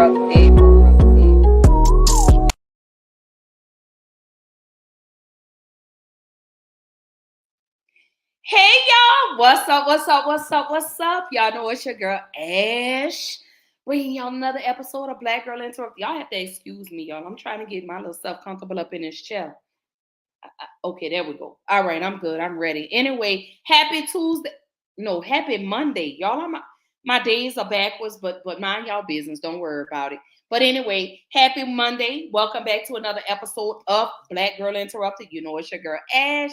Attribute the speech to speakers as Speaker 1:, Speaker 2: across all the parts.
Speaker 1: Hey y'all, what's up? Y'all know it's your girl Ash, bringing y'all another episode of Black Girl Interrupt. Y'all have to excuse me, y'all. I'm trying to get my little self comfortable up in this chair. Okay, there we go. All right, I'm good. I'm ready. Anyway, happy Tuesday. No, happy Monday, y'all. My days are backwards, but mind y'all business. Don't worry about it. But anyway, happy Monday. Welcome back to another episode of Black Girl Interrupted. You know it's your girl Ash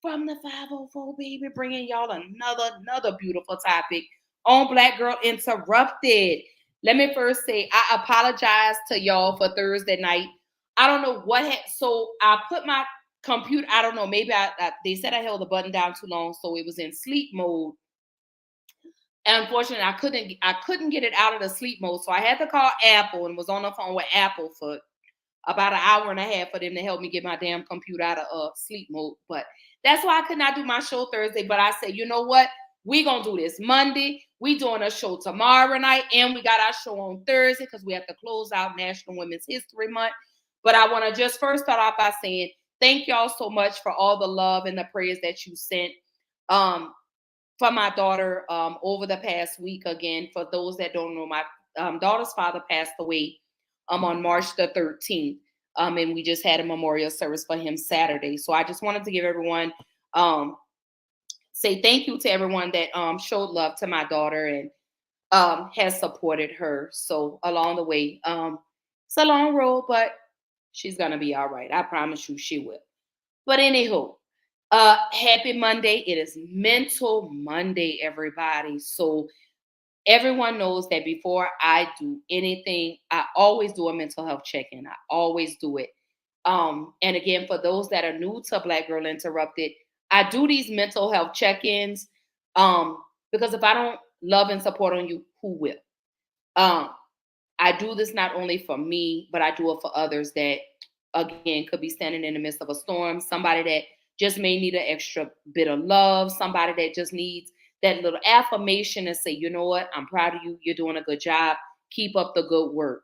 Speaker 1: from the 504, baby, bringing y'all another beautiful topic on Black Girl Interrupted. Let me first say I apologize to y'all for Thursday night. I don't know so I put my computer, I don't know, maybe they said I held the button down too long, so it was in sleep mode. And unfortunately, I couldn't get it out of the sleep mode, so I had to call Apple and was on the phone with Apple for about an hour and a half for them to help me get my damn computer out of sleep mode. But that's why I could not do my show Thursday. But I said, you know what? We're going to do this Monday. We doing a show tomorrow night. And we got our show on Thursday because we have to close out National Women's History Month. But I want to just first start off by saying thank y'all so much for all the love and the prayers that you sent for my daughter over the past week. Again, for those that don't know, my daughter's father passed away on March the 13th. And we just had a memorial service for him Saturday. So I just wanted to give everyone, say thank you to everyone that showed love to my daughter and has supported her. So along the way, it's a long road, but she's going to be all right. I promise you she will. But anywho, happy Monday. It is Mental Monday, everybody. So everyone knows that before I do anything, I always do a mental health check-in. I always do it. And again, for those that are new to Black Girl Interrupted, I do these mental health check-ins because if I don't love and support on you, who will? I do this not only for me, but I do it for others that, again, could be standing in the midst of a storm, somebody that just may need an extra bit of love, somebody that just needs that little affirmation and say, you know what, I'm proud of you. You're doing a good job. Keep up the good work.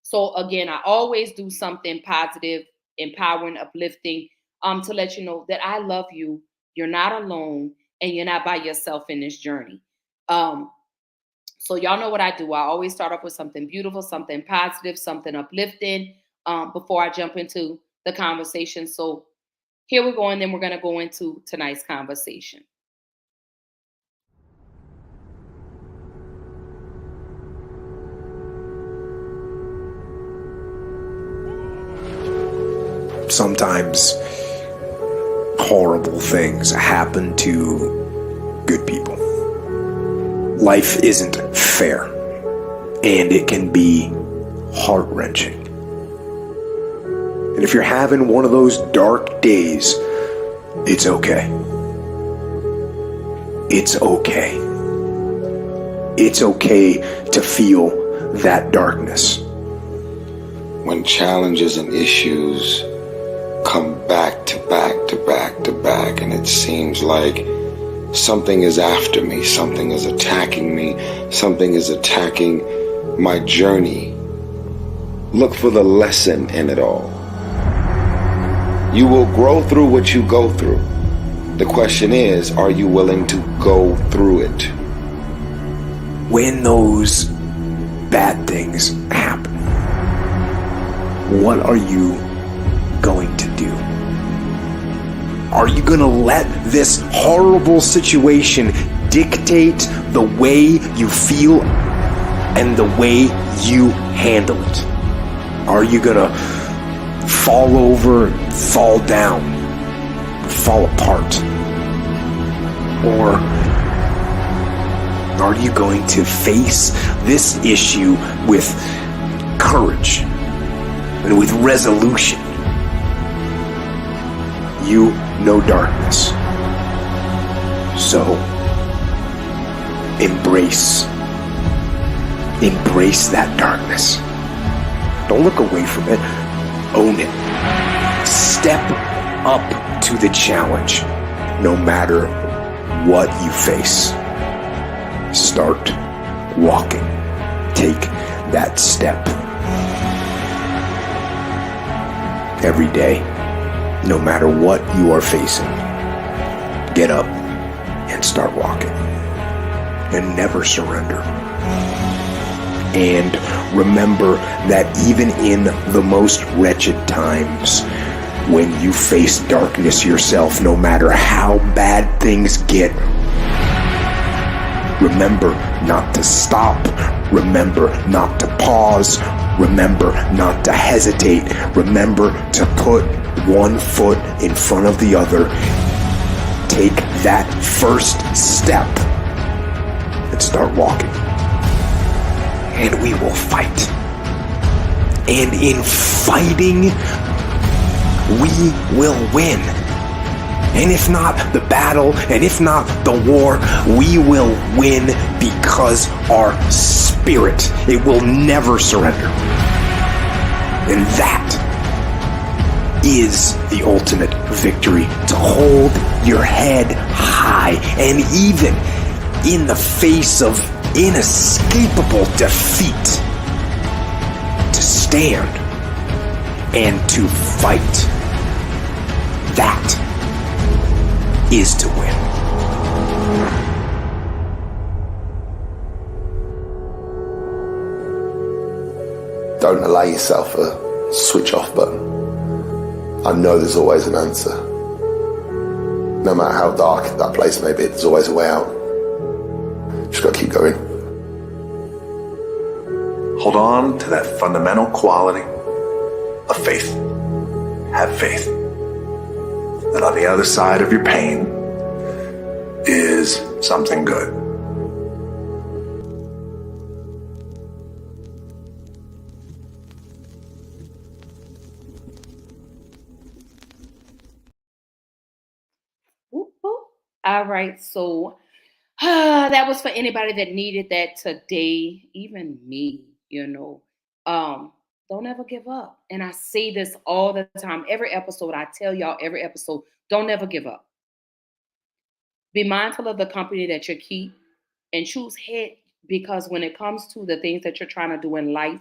Speaker 1: So again, I always do something positive, empowering, uplifting, to let you know that I love you. You're not alone and you're not by yourself in this journey. So y'all know what I do. I always start off with something beautiful, something positive, something uplifting, before I jump into the conversation. So here we go. And then we're going to go into tonight's conversation.
Speaker 2: Sometimes horrible things happen to good people. Life isn't fair, and it can be heart-wrenching. And if you're having one of those dark days, it's okay. It's okay. It's okay to feel that darkness.
Speaker 3: When challenges and issues come back to back to back to back, and it seems like something is after me, something is attacking me, something is attacking my journey, look for the lesson in it all. You will grow through what you go through. The question is, are you willing to go through it?
Speaker 2: When those bad things happen, what are you going to do? Are you going to let this horrible situation dictate the way you feel and the way you handle it? Are you going to fall over, fall down, fall apart? Or are you going to face this issue with courage and with resolution? You know darkness. So embrace that darkness. Don't look away from it. Own it. Step up to the challenge, no matter what you face. Start walking. Take that step. Every day, no matter what you are facing, get up and start walking. And never surrender. And remember that even in the most wretched times, when you face darkness yourself, no matter how bad things get, remember not to stop. Remember not to pause. Remember not to hesitate. Remember to put one foot in front of the other. Take that first step and start walking. And we will fight. And in fighting, we will win. And if not the battle, and if not the war, we will win because our spirit, it will never surrender. And that is the ultimate victory. To hold your head high, and even in the face of inescapable defeat, to stand and to fight. That is to win.
Speaker 4: Don't allow yourself a switch off button. I know there's always an answer. No matter how dark that place may be, there's always a way out. Just gotta keep going.
Speaker 5: Hold on to that fundamental quality of faith. Have faith that on the other side of your pain is something good.
Speaker 1: Whoop, whoop. All right, so that was for anybody that needed that today, even me, don't ever give up. And I say this all the time. Every episode, I tell y'all every episode, don't ever give up. Be mindful of the company that you keep and choose head, because when it comes to the things that you're trying to do in life,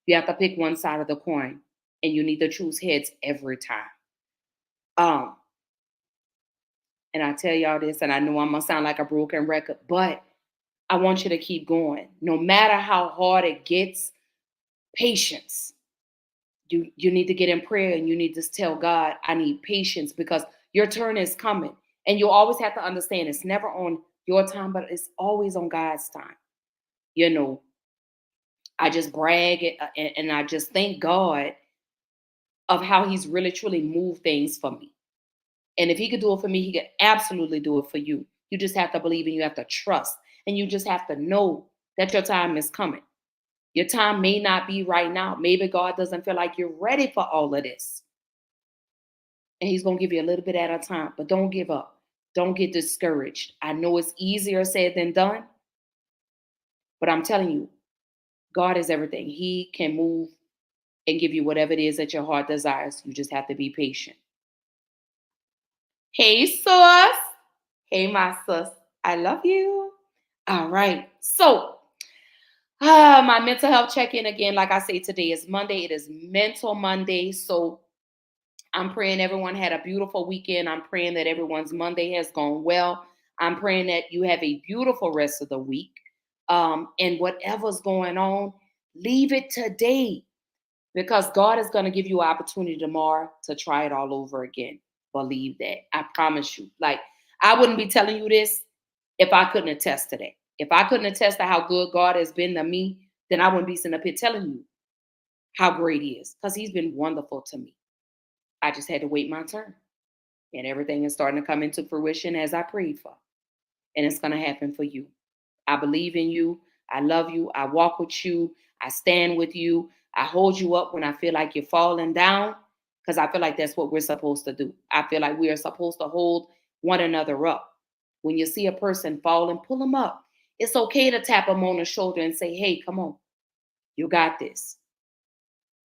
Speaker 1: you have to pick one side of the coin and you need to choose heads every time. And I tell y'all this, and I know I'm gonna sound like a broken record, but I want you to keep going. No matter how hard it gets, patience. You need to get in prayer and you need to tell God, I need patience because your turn is coming. And you always have to understand it's never on your time, but it's always on God's time. I just brag and I just thank God of how he's really truly moved things for me. And if he could do it for me, he could absolutely do it for you. You just have to believe and you have to trust. And you just have to know that your time is coming. Your time may not be right now. Maybe God doesn't feel like you're ready for all of this. And he's going to give you a little bit at a time. But don't give up. Don't get discouraged. I know it's easier said than done. But I'm telling you, God is everything. He can move and give you whatever it is that your heart desires. You just have to be patient. Hey, sus. Hey, my sus. I love you. All right. So, my mental health check-in again, like I say, today is Monday. It is Mental Monday. So I'm praying everyone had a beautiful weekend. I'm praying that everyone's Monday has gone well. I'm praying that you have a beautiful rest of the week. And whatever's going on, leave it today because God is going to give you an opportunity tomorrow to try it all over again. Believe that. I promise you. Like, I wouldn't be telling you this if I couldn't attest to that. If I couldn't attest to how good God has been to me, then I wouldn't be sitting up here telling you how great he is because he's been wonderful to me. I just had to wait my turn. And everything is starting to come into fruition as I prayed for. And it's going to happen for you. I believe in you. I love you. I walk with you. I stand with you. I hold you up when I feel like you're falling down because I feel like that's what we're supposed to do. I feel like we are supposed to hold one another up. When you see a person falling, pull them up. It's okay to tap them on the shoulder and say, hey, come on. You got this.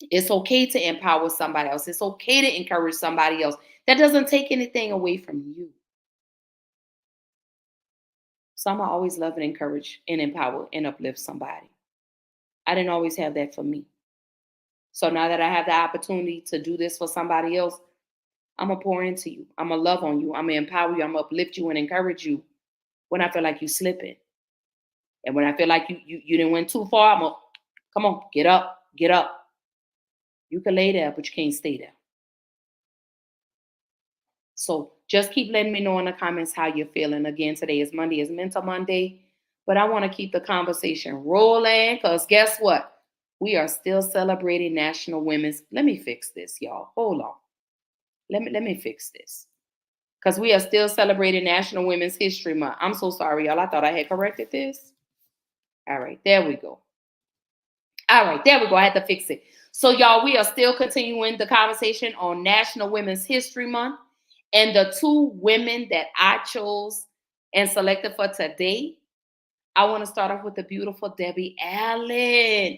Speaker 1: It's okay to empower somebody else. It's okay to encourage somebody else. That doesn't take anything away from you. Some I always love and encourage and empower and uplift somebody. I didn't always have that for me. So now that I have the opportunity to do this for somebody else, I'm going to pour into you. I'm going to love on you. I'm going to empower you. I'm going to uplift you and encourage you when I feel like you slipping. And when I feel like you didn't went too far, I'm going to, come on, get up, get up. You can lay there, but you can't stay there. So just keep letting me know in the comments how you're feeling. Again, today is Monday, it's Mental Monday. But I want to keep the conversation rolling because guess what? We are still celebrating National Women's. Let me fix this, y'all. Hold on. Let me fix this. Because we are still celebrating National Women's History Month. I'm so sorry, y'all. I thought I had corrected this. All right, there we go. All right, there we go. I had to fix it. So, y'all, we are still continuing the conversation on National Women's History Month. And the two women that I chose and selected for today, I want to start off with the beautiful Debbie Allen.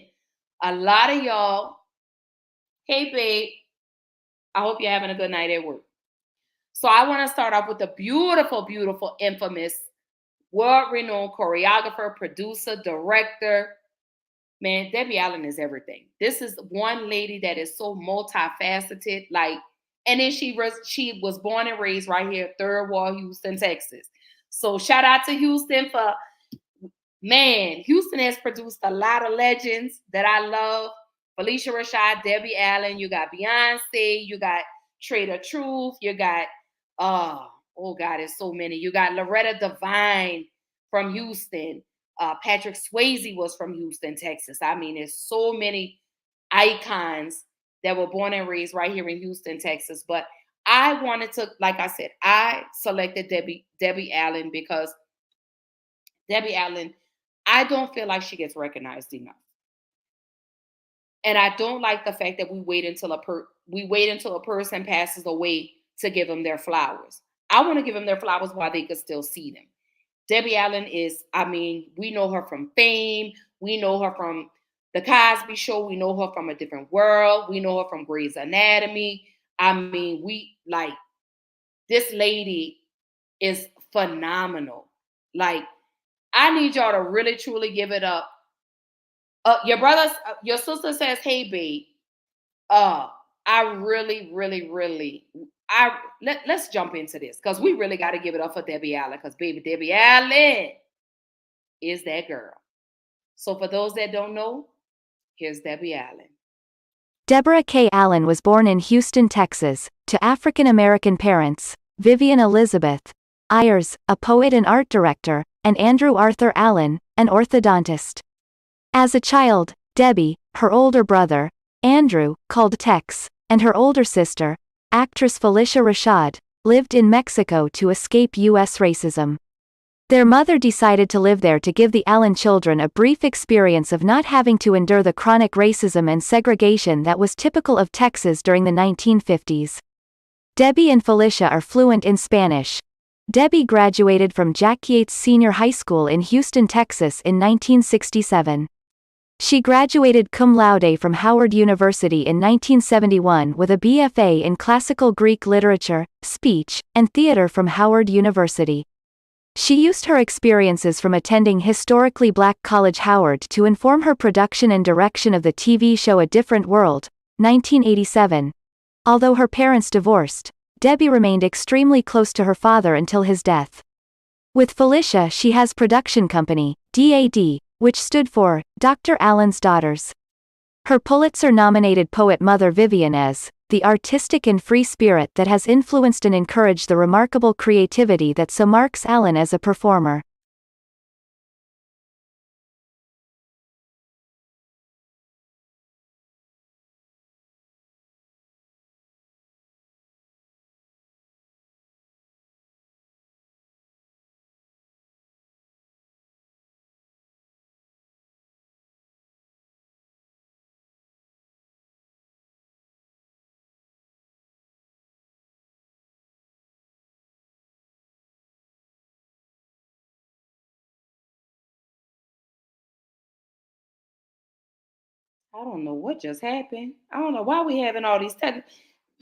Speaker 1: A lot of y'all, hey, babe, I hope you're having a good night at work. So I want to start off with the beautiful, beautiful, infamous, world-renowned choreographer, producer, director. Man, Debbie Allen is everything. This is one lady that is so multifaceted. And then she was born and raised right here, Third Ward, Houston, Texas. So shout out to Houston for, man, Houston has produced a lot of legends that I love. Felicia Rashad, Debbie Allen, you got Beyonce, you got Trader Truth, you got, oh God, there's so many. You got Loretta Devine from Houston. Patrick Swayze was from Houston, Texas. I mean, there's so many icons that were born and raised right here in Houston, Texas. But I wanted to, like I said, I selected Debbie Allen because Debbie Allen, I don't feel like she gets recognized enough. And I don't like the fact that we wait until a person passes away to give them their flowers. I want to give them their flowers while they could still see them. Debbie Allen is, I mean, we know her from Fame. We know her from The Cosby Show. We know her from A Different World. We know her from Grey's Anatomy. I mean, this lady is phenomenal. I need y'all to really, truly give it up. Your sister says, hey, babe, I really, really, really, let's jump into this because we really got to give it up for Debbie Allen because, baby, Debbie Allen is that girl. So for those that don't know, here's Debbie Allen.
Speaker 6: Deborah K. Allen was born in Houston, Texas, to African-American parents, Vivian Elizabeth Ayers, a poet and art director, and Andrew Arthur Allen, an orthodontist. As a child, Debbie, her older brother, Andrew, called Tex, and her older sister, actress Felicia Rashad, lived in Mexico to escape U.S. racism. Their mother decided to live there to give the Allen children a brief experience of not having to endure the chronic racism and segregation that was typical of Texas during the 1950s. Debbie and Felicia are fluent in Spanish. Debbie graduated from Jack Yates Senior High School in Houston, Texas in 1967. She graduated cum laude from Howard University in 1971 with a BFA in Classical Greek Literature, Speech, and Theater from Howard University. She used her experiences from attending historically black College Howard to inform her production and direction of the TV show A Different World, 1987. Although her parents divorced, Debbie remained extremely close to her father until his death. With Felicia, she has production company, DAD, which stood for Dr. Allen's Daughters. Her Pulitzer-nominated poet mother Vivian is the artistic and free spirit that has influenced and encouraged the remarkable creativity that so marks Allen as a performer.
Speaker 1: I don't know what just happened. I don't know why we having all these technical.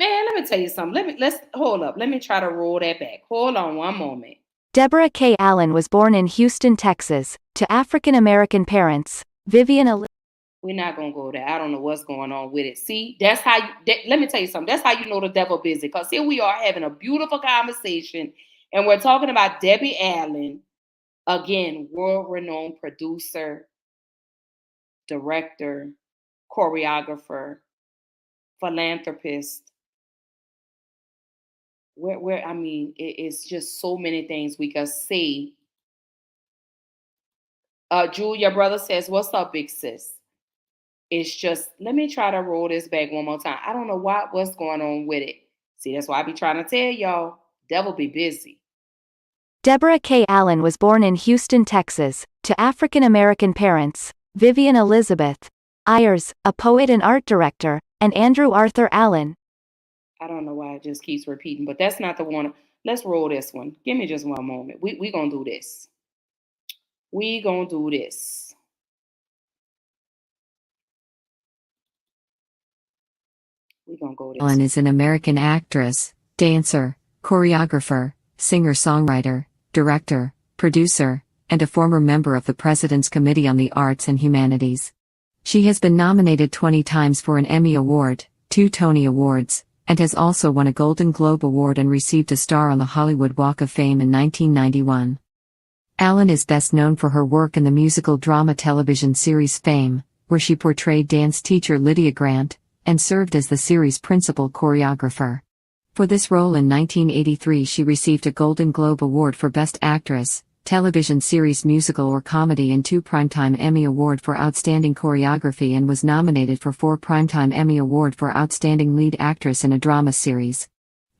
Speaker 1: Man, let me tell you something. Let's hold up. Let me try to roll that back. Hold on one moment.
Speaker 6: Deborah K. Allen was born in Houston, Texas, to African-American parents, Vivian Elizabeth.
Speaker 1: We're not gonna go there. I don't know what's going on with it. See, that's how let me tell you something. That's how you know the devil busy. Because here we are having a beautiful conversation, and we're talking about Debbie Allen, again, world-renowned producer, director, choreographer, philanthropist. Where I mean, it's just so many things we can say. Julia brother says, "What's up, big sis?" It's just, let me try to roll this back one more time. I don't know what's going on with it. See, that's why I be trying to tell y'all, devil be busy.
Speaker 6: Deborah K. Allen was born in Houston, Texas, to African American parents, Vivian Elizabeth Ayers, a poet and art director, and Andrew Arthur Allen.
Speaker 1: I don't know why it just keeps repeating, but that's not the one. Let's roll this one. Give me just one moment. We gonna do this. We gonna do this. We gonna go this.
Speaker 7: Allen is an American actress, dancer, choreographer, singer-songwriter, director, producer, and a former member of the President's Committee on the Arts and Humanities. She has been nominated 20 times for an Emmy Award, 2 Tony Awards, and has also won a Golden Globe Award and received a star on the Hollywood Walk of Fame in 1991. Allen is best known for her work in the musical drama television series Fame, where she portrayed dance teacher Lydia Grant, and served as the series' principal choreographer. For this role in 1983 she received a Golden Globe Award for Best Actress, Television Series Musical or Comedy and 2 Primetime Emmy Award for Outstanding Choreography and was nominated for 4 Primetime Emmy Award for Outstanding Lead Actress in a Drama Series.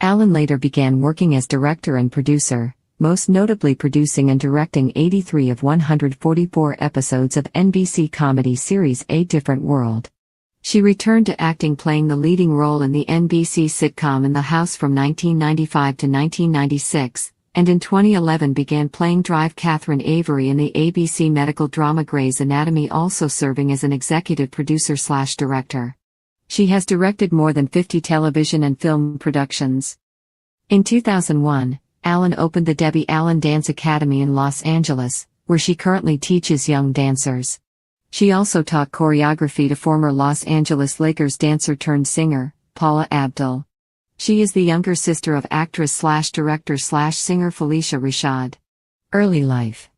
Speaker 7: Allen later began working as director and producer, most notably producing and directing 83 of 144 episodes of NBC comedy series A Different World. She returned to acting playing the leading role in the NBC sitcom In the House from 1995 to 1996, and in 2011 began playing Drive Catherine Avery in the ABC medical drama Grey's Anatomy, also serving as an executive producer/director. She has directed more than 50 television and film productions. In 2001, Allen opened the Debbie Allen Dance Academy in Los Angeles, where she currently teaches young dancers. She also taught choreography to former Los Angeles Lakers dancer-turned-singer, Paula Abdul. She is the younger sister of actress/director/singer Felicia Rashad. Early life.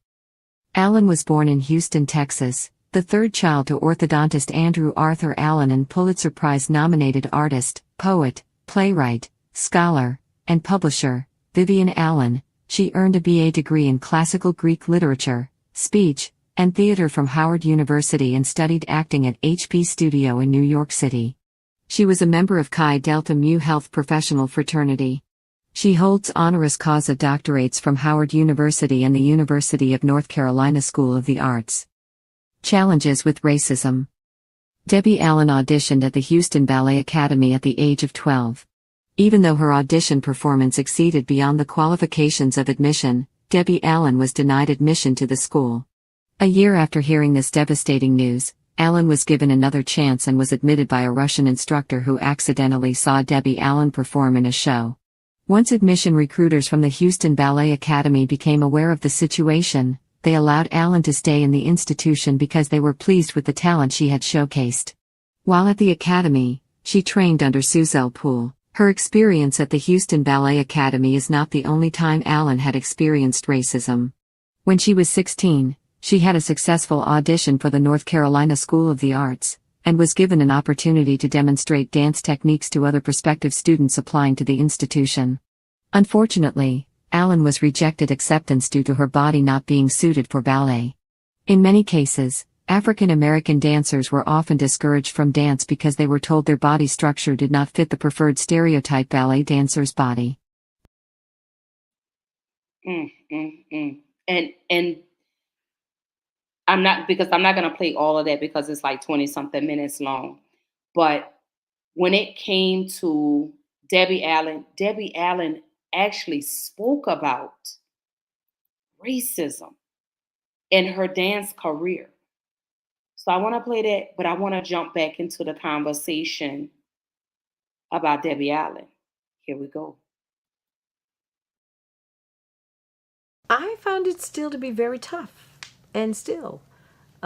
Speaker 7: Allen was born in Houston, Texas, the third child to orthodontist Andrew Arthur Allen and Pulitzer Prize-nominated artist, poet, playwright, scholar, and publisher, Vivian Allen. She earned a BA degree in classical Greek literature, speech, and theater from Howard University and studied acting at HP Studio in New York City. She was a member of Chi Delta Mu Health Professional Fraternity. She holds honoris causa doctorates from Howard University and the University of North Carolina School of the Arts. Challenges with racism. Debbie Allen auditioned at the Houston Ballet Academy at the age of 12. Even though her audition performance exceeded beyond the qualifications of admission, Debbie Allen was denied admission to the school. A year after hearing this devastating news, Allen was given another chance and was admitted by a Russian instructor who accidentally saw Debbie Allen perform in a show. Once admission recruiters from the Houston Ballet Academy became aware of the situation, they allowed Allen to stay in the institution because they were pleased with the talent she had showcased. While at the academy, she trained under Suzelle Poole. Her experience at the Houston Ballet Academy is not the only time Allen had experienced racism. When she was 16, she had a successful audition for the North Carolina School of the Arts, and was given an opportunity to demonstrate dance techniques to other prospective students applying to the institution. Unfortunately, Allen was rejected acceptance due to her body not being suited for ballet. In many cases, African American dancers were often discouraged from dance because they were told their body structure did not fit the preferred stereotype ballet dancer's body.
Speaker 1: And I'm not going to play all of that because it's like 20 something minutes long. But when it came to Debbie Allen actually spoke about racism in her dance career. So I want to play that, but I want to jump back into the conversation about Debbie Allen. Here we go.
Speaker 8: I found it still to be very tough, and still.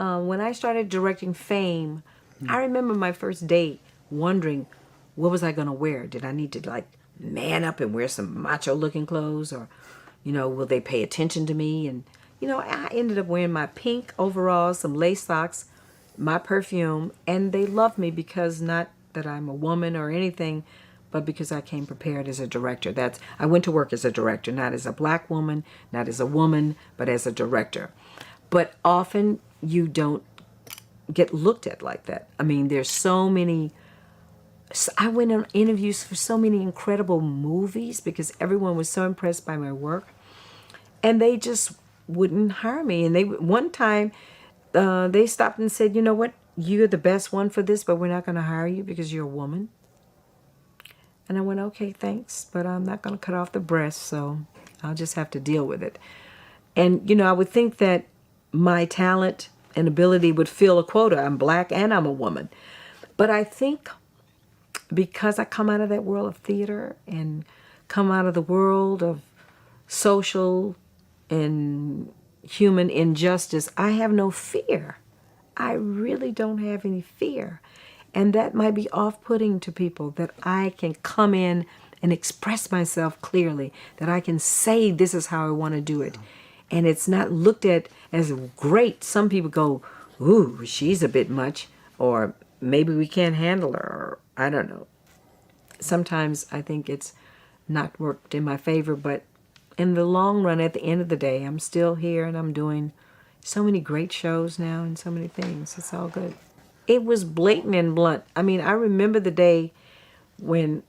Speaker 8: when I started directing Fame, I remember my first day wondering, what was I going to wear? Did I need to like man up and wear some macho looking clothes, or, will they pay attention to me? And, I ended up wearing my pink overalls, some lace socks, my perfume, and they loved me because not that I'm a woman or anything, but because I came prepared as a director. I went to work as a director, not as a black woman, not as a woman, but as a director. But often you don't get looked at like that. I mean, there's so many. I went on interviews for so many incredible movies because everyone was so impressed by my work, and they just wouldn't hire me. And one time they stopped and said, "You know what? You're the best one for this, but we're not going to hire you because you're a woman." And I went, "Okay, thanks, but I'm not going to cut off the breast, so I'll just have to deal with it." And I would think that my talent and ability would fill a quota. I'm black and I'm a woman. But I think because I come out of that world of theater and come out of the world of social and human injustice, I have no fear. I really don't have any fear. And that might be off-putting to people, that I can come in and express myself clearly, that I can say this is how I want to do it. And it's not looked at as great. Some people go, "Ooh, she's a bit much," or "Maybe we can't handle her," or I don't know. Sometimes I think it's not worked in my favor, but in the long run, at the end of the day, I'm still here and I'm doing so many great shows now and so many things. It's all good. It was blatant and blunt. I mean, I remember the day when,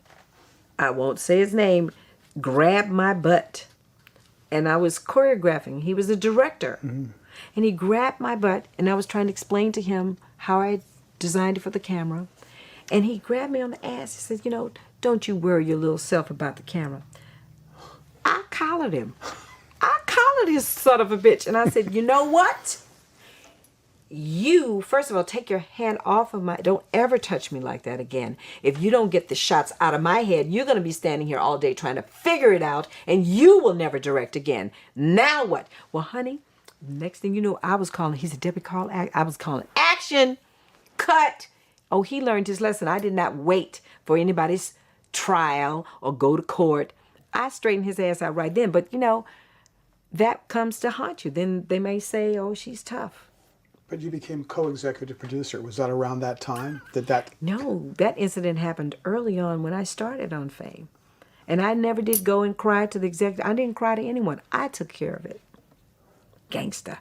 Speaker 8: I won't say his name, grabbed my butt. And I was choreographing. He was a director. And he grabbed my butt, and I was trying to explain to him how I designed it for the camera. And he grabbed me on the ass. He said, "Don't you worry your little self about the camera." I collared him. I collared his son of a bitch. And I said, "You know what? You, first of all, take your hand off of don't ever touch me like that again. If you don't get the shots out of my head, you're going to be standing here all day trying to figure it out, and you will never direct again. Now what?" Well, honey, next thing you know, he said, "Debbie, I was calling action, cut." Oh, he learned his lesson. I did not wait for anybody's trial or go to court. I straightened his ass out right then. But, that comes to haunt you. Then they may say, "Oh, she's tough."
Speaker 9: But you became co-executive producer. Was that around that time?
Speaker 8: No, that incident happened early on when I started on Fame. And I never did go and cry to the executive. I didn't cry to anyone. I took care of it. Gangsta.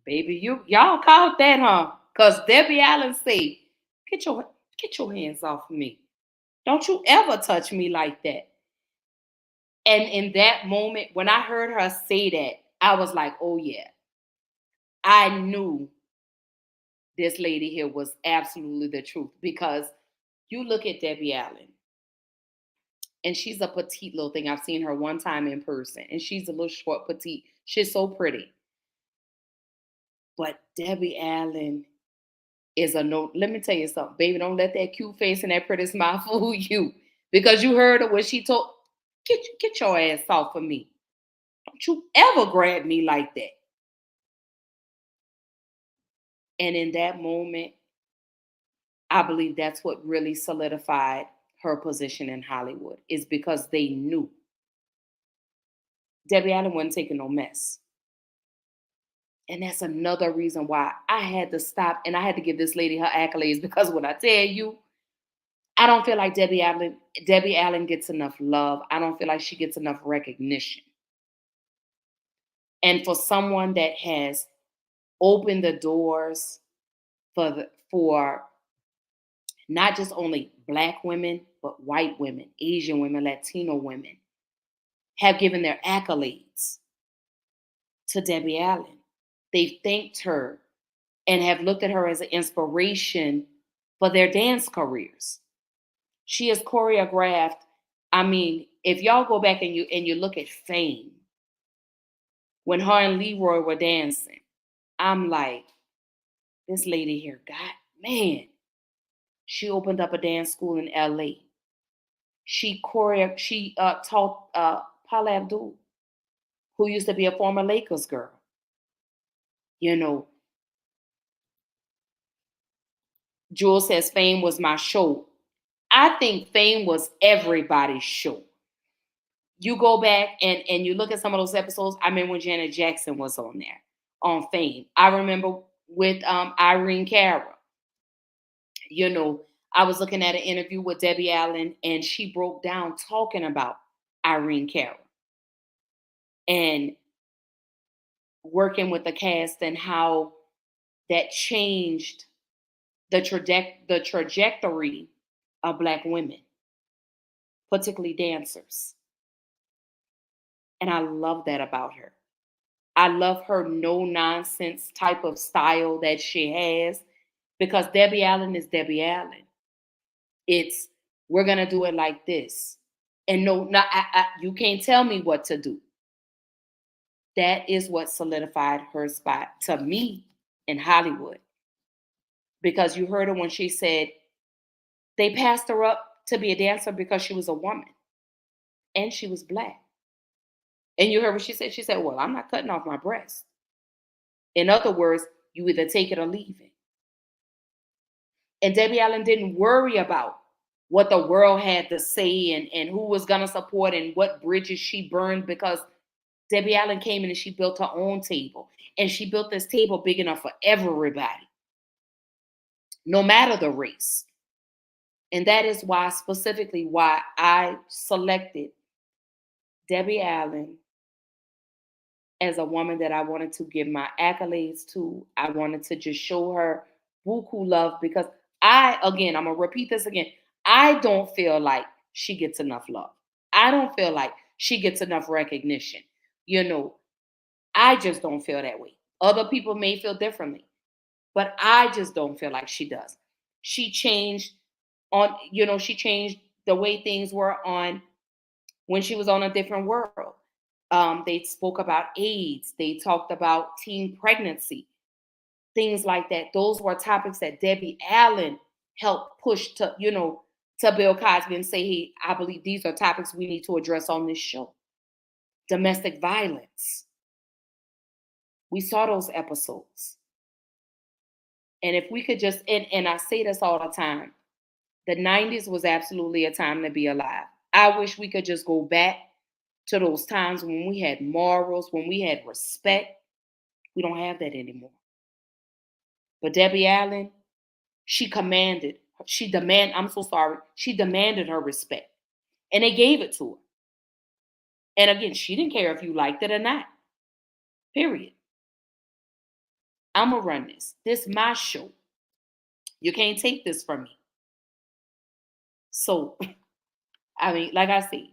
Speaker 1: Baby, y'all caught that, huh? Cause Debbie Allen said, get your hands off of me. Don't you ever touch me like that." And in that moment, when I heard her say that, I was like, oh yeah. I knew this lady here was absolutely the truth, because you look at Debbie Allen, and she's a petite little thing. I've seen her one time in person, and she's a little short, petite. She's so pretty. But Debbie Allen is a no. Let me tell you something, baby. Don't let that cute face and that pretty smile fool you, because you heard her when she told, get your ass off of me. Don't you ever grab me like that. And in that moment, I believe that's what really solidified her position in Hollywood, is because they knew Debbie Allen wasn't taking no mess. And that's another reason why I had to stop and I had to give this lady her accolades, because when I tell you, I don't feel like Debbie Allen gets enough love. I don't feel like she gets enough recognition. And for someone that has opened the doors for not just only Black women, but white women, Asian women, Latino women, have given their accolades to Debbie Allen. They've thanked her and have looked at her as an inspiration for their dance careers. She has choreographed. I mean, if y'all go back and you look at Fame, when her and Leroy were dancing, I'm like, this lady here got man, she opened up a dance school in LA. She taught Paula Abdul, who used to be a former Lakers girl. You know, Jewel says Fame was my show. I think Fame was everybody's show. You go back and you look at some of those episodes. I remember when Janet Jackson was on there on Fame. I remember with Irene Cara. You know, I was looking at an interview with Debbie Allen, and she broke down talking about Irene Cara and working with the cast and how that changed the trajectory of Black women, particularly dancers. And I love that about her. I love her no nonsense type of style that she has, because Debbie Allen is Debbie Allen. It's, we're going to do it like this. And no, you can't tell me what to do. That is what solidified her spot to me in Hollywood. Because you heard her when she said they passed her up to be a dancer because she was a woman and she was Black. And you heard what she said. She said, well, I'm not cutting off my breast. In other words, you either take it or leave it. And Debbie Allen didn't worry about what the world had to say and who was going to support and what bridges she burned, because Debbie Allen came in and she built her own table. And she built this table big enough for everybody, no matter the race. And that is why, specifically, why I selected Debbie Allen as a woman that I wanted to give my accolades to. I wanted to just show her buku love, because I'm going to repeat this again. I don't feel like she gets enough love. I don't feel like she gets enough recognition. You know, I just don't feel that way. Other people may feel differently, but I just don't feel like she does. She changed she changed the way things were on when she was on A Different World. They spoke about AIDS. They talked about teen pregnancy, things like that. Those were topics that Debbie Allen helped push to Bill Cosby and say, hey, I believe these are topics we need to address on this show. Domestic violence. We saw those episodes. And if we could just, and I say this all the time, the 90s was absolutely a time to be alive. I wish we could just go back to those times when we had morals, when we had respect. We don't have that anymore. But Debbie Allen, she demanded her respect. And they gave it to her. And again, she didn't care if you liked it or not. Period. I'm going to run this. This is my show. You can't take this from me. So, I mean, like I say,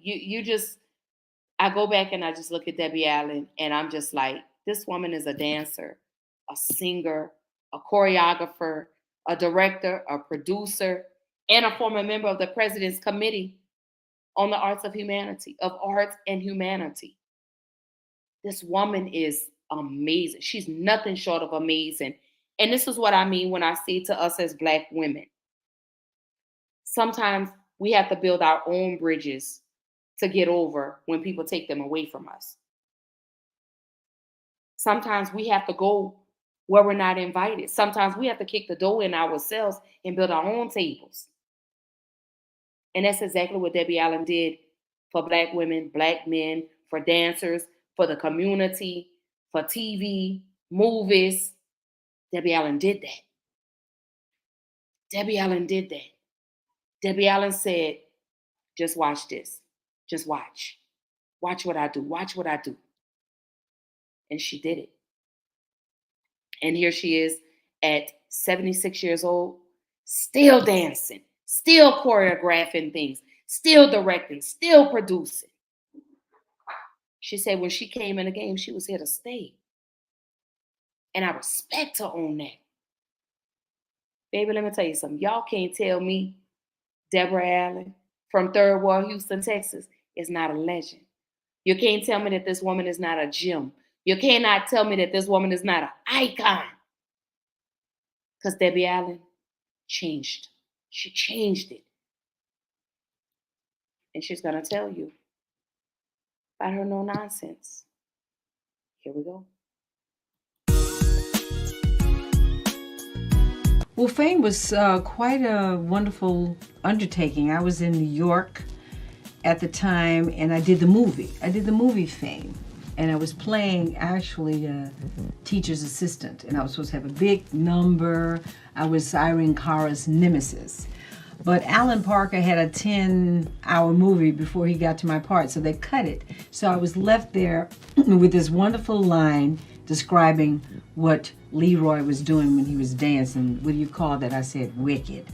Speaker 1: I go back and I just look at Debbie Allen and I'm just like, this woman is a dancer, a singer, a choreographer, a director, a producer, and a former member of the President's Committee on the Arts and Humanity. This woman is amazing. She's nothing short of amazing. And this is what I mean when I say to us as Black women. Sometimes we have to build our own bridges to get over when people take them away from us. Sometimes we have to go where we're not invited. Sometimes we have to kick the door in ourselves and build our own tables. And that's exactly what Debbie Allen did for Black women, Black men, for dancers, for the community, for TV, movies. Debbie Allen did that. Debbie Allen did that. Debbie Allen said, just watch this. Just watch. Watch what I do. Watch what I do. And she did it. And here she is at 76 years old, still dancing, still choreographing things, still directing, still producing. She said when she came in the game, she was here to stay. And I respect her on that. Baby, let me tell you something. Y'all can't tell me Deborah Allen from Third Ward, Houston, Texas is not a legend. You can't tell me that this woman is not a gem. You cannot tell me that this woman is not an icon. Because Debbie Allen changed. She changed it. And she's going to tell you about her no nonsense. Here we go.
Speaker 8: Well, Fame was quite a wonderful undertaking. I was in New York at the time, and I did the movie. I did the movie Fame, and I was playing actually a teacher's assistant, and I was supposed to have a big number. I was Irene Cara's nemesis. But Alan Parker had a 10-hour movie before he got to my part, so they cut it. So I was left there with this wonderful line describing what Leroy was doing when he was dancing. What do you call that? I said, wicked.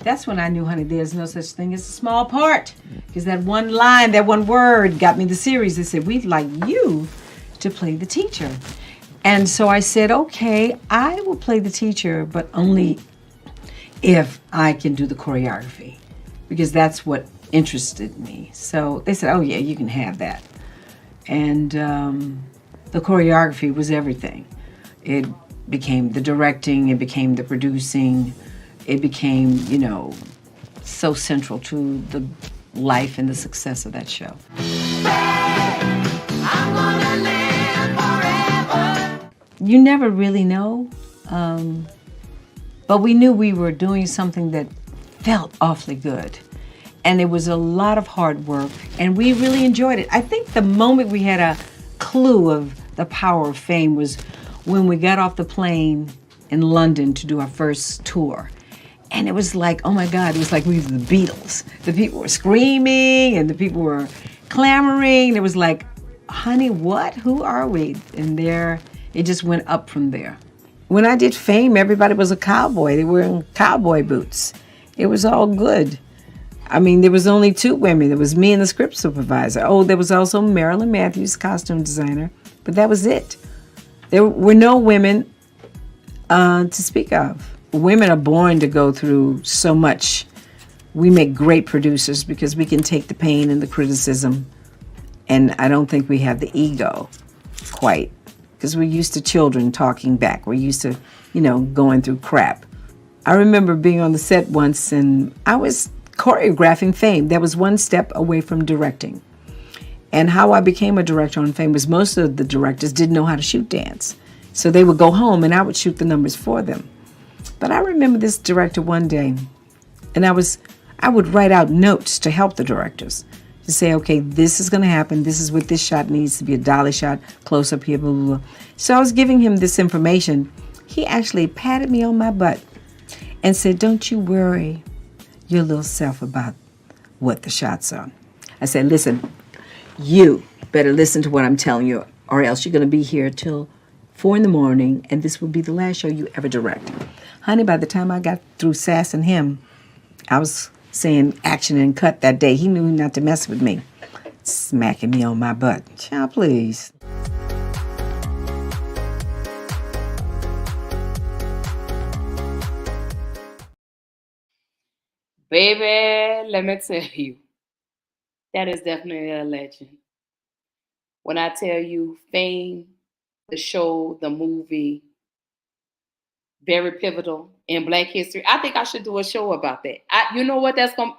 Speaker 8: That's when I knew, honey, there's no such thing as a small part. Because that one line, that one word got me the series. They said, we'd like you to play the teacher. And so I said, okay, I will play the teacher, but only if I can do the choreography, because that's what interested me. So they said, oh yeah, you can have that. And the choreography was everything. It became the directing, it became the producing, it became, so central to the life and the success of that show. You never really know. But we knew we were doing something that felt awfully good. And it was a lot of hard work, and we really enjoyed it. I think the moment we had a clue of the power of Fame was when we got off the plane in London to do our first tour. And it was like, oh my God, it was like we were the Beatles. The people were screaming and the people were clamoring. It was like, honey, what? Who are we? And there, it just went up from there. When I did Fame, everybody was a cowboy. They were in cowboy boots. It was all good. I mean, there was only 2 women. There was me and the script supervisor. Oh, there was also Marilyn Matthews, costume designer. But that was it. There were no women to speak of. Women are born to go through so much. We make great producers because we can take the pain and the criticism. And I don't think we have the ego quite. Because we're used to children talking back. We're used to, going through crap. I remember being on the set once and I was choreographing Fame. That was one step away from directing. And how I became a director on Fame was most of the directors didn't know how to shoot dance. So they would go home and I would shoot the numbers for them. But I remember this director one day, and I would write out notes to help the directors. To say, okay, this is going to happen. This is what this shot needs to be, a dolly shot, close up here, blah, blah, blah. So I was giving him this information. He actually patted me on my butt and said, don't you worry your little self about what the shots are. I said, listen, you better listen to what I'm telling you, or else you're going to be here till 4 a.m, and this will be the last show you ever direct. Honey, by the time I got through sassing him, I was saying action and cut that day. He knew not to mess with me. Smacking me on my butt. Child, please.
Speaker 1: Baby, let me tell you, that is definitely a legend. When I tell you Fame, the show, the movie, very pivotal in Black history. I think I should do a show about that. You know what? I'm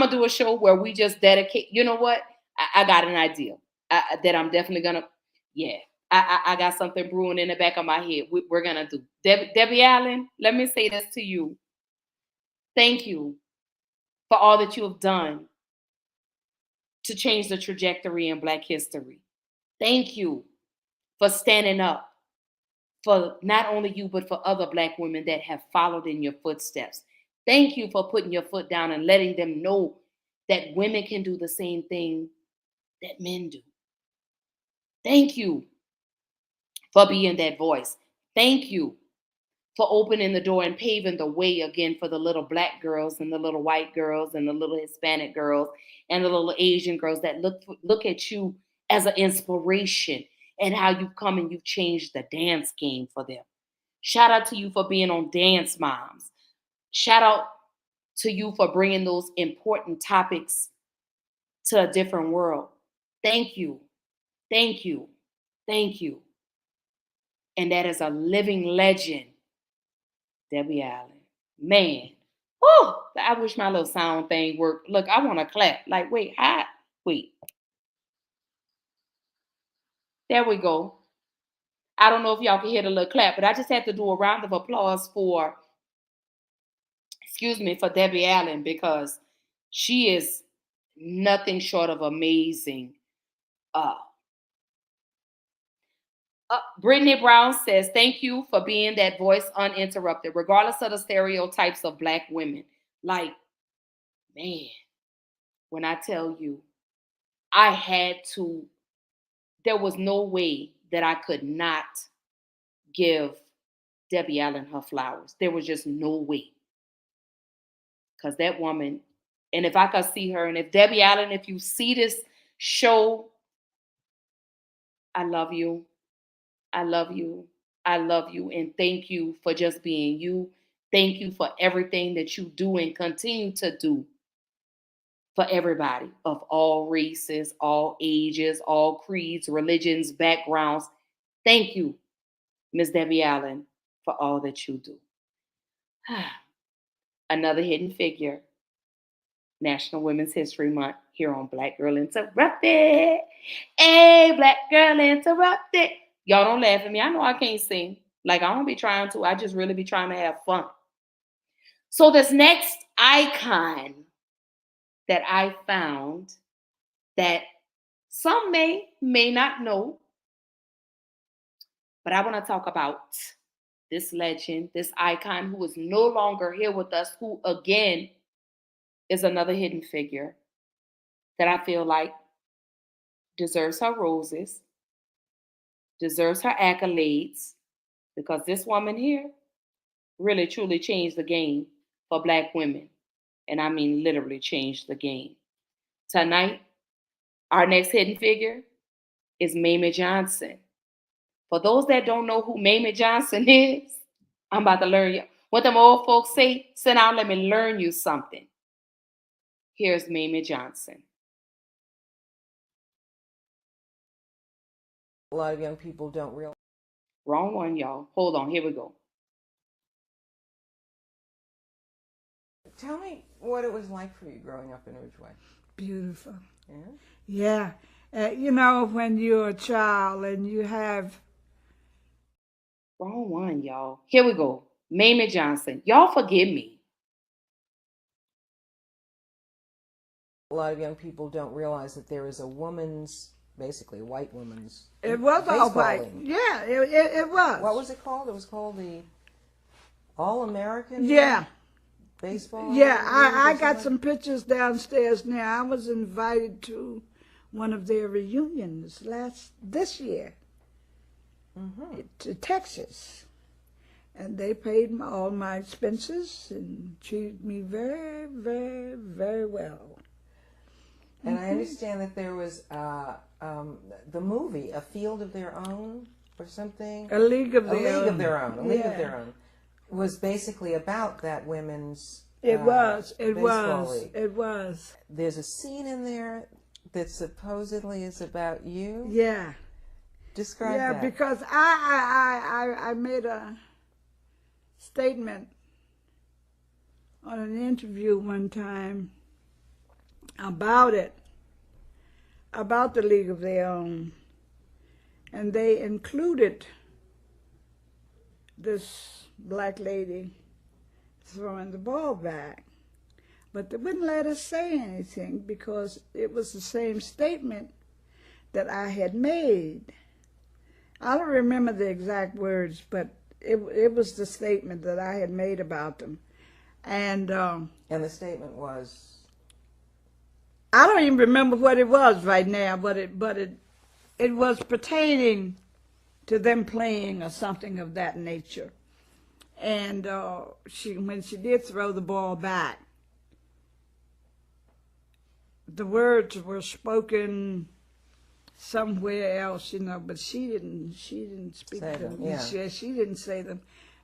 Speaker 1: gonna do a show where we just dedicate. You know what? I got an idea that I'm definitely gonna. Yeah, I got something brewing in the back of my head. We're gonna do. Debbie Allen, let me say this to you. Thank you for all that you have done to change the trajectory in Black history. Thank you for standing up for not only you, but for other Black women that have followed in your footsteps. Thank you for putting your foot down and letting them know that women can do the same thing that men do. Thank you for being that voice. Thank you for opening the door and paving the way again for the little Black girls and the little white girls and the little Hispanic girls and the little Asian girls that look at you as an inspiration and how you've come and you've changed the dance game for them. Shout out to you for being on Dance Moms. Shout out to you for bringing those important topics to a different world. Thank you. Thank you. Thank you. And that is a living legend, Debbie Allen. Man. Oh, I wish my little sound thing worked. Look, I want to clap. Like, wait, wait. There we go. I don't know if y'all can hear the little clap, but I just had to do a round of applause for, for Debbie Allen, because she is nothing short of amazing. Brittany Brown says, thank you for being that voice uninterrupted, regardless of the stereotypes of Black women. Like, man, when I tell you, there was no way that I could not give Debbie Allen her flowers. There was just no way. Because that woman, and if I could see her, and if Debbie Allen, if you see this show, I love you. I love you. I love you. And thank you for just being you. Thank you for everything that you do and continue to do for everybody of all races, all ages, all creeds, religions, backgrounds. Thank you, Miss Debbie Allen, for all that you do. Another hidden figure, National Women's History Month here on Black Girl Interrupted. Hey, Black Girl Interrupted. Y'all don't laugh at me. I know I can't sing. Like, I don't be trying to. I just really be trying to have fun. So this next icon that I found that some may not know, but I want to talk about this legend, this icon who is no longer here with us, who again is another hidden figure that I feel like deserves her roses, deserves her accolades, because this woman here really truly changed the game for Black women. And I mean literally changed the game. Tonight, our next hidden figure is Mamie Johnson. For those that don't know who Mamie Johnson is, I'm about to learn you. What them old folks say, sit down, let me learn you something. Here's Mamie Johnson.
Speaker 8: A lot of young people don't realize.
Speaker 1: Wrong one, y'all. Hold on, here we go.
Speaker 8: Tell me what it was like for you growing up in Ridgeway.
Speaker 10: Beautiful.
Speaker 8: Yeah?
Speaker 10: Yeah. You know, when you're a child and you have...
Speaker 1: Wrong one, y'all. Here we go. Mamie Johnson. Y'all forgive me.
Speaker 8: A lot of young people don't realize that there is a woman's, basically a white woman's.
Speaker 10: It was all white.
Speaker 8: League.
Speaker 10: Yeah, it was.
Speaker 8: What was it called? It was called the All-American Baseball.
Speaker 10: Yeah, I got some pictures downstairs now. I was invited to one of their reunions this year to Texas. And they paid all my expenses and treated me very, very, very well.
Speaker 8: And I understand that there was the movie, A Field of Their Own, or something.
Speaker 10: A League of
Speaker 8: Their Own.
Speaker 10: Their
Speaker 8: Own. A League of Their Own. Was basically about that women's
Speaker 10: It was.
Speaker 8: There's a scene in there that supposedly is about you.
Speaker 10: Yeah.
Speaker 8: Describe that.
Speaker 10: Yeah, because I made a statement on an interview one time about the League of Their Own, and they included this black lady throwing the ball back, but they wouldn't let us say anything because it was the same statement that I had made. I don't remember the exact words, but it was the statement that I had made about them. And
Speaker 8: the statement was?
Speaker 10: I don't even remember what it was right now, but it was pertaining to them playing or something of that nature. And when she did throw the ball back, the words were spoken somewhere else, but she didn't speak them. Yeah. She didn't say them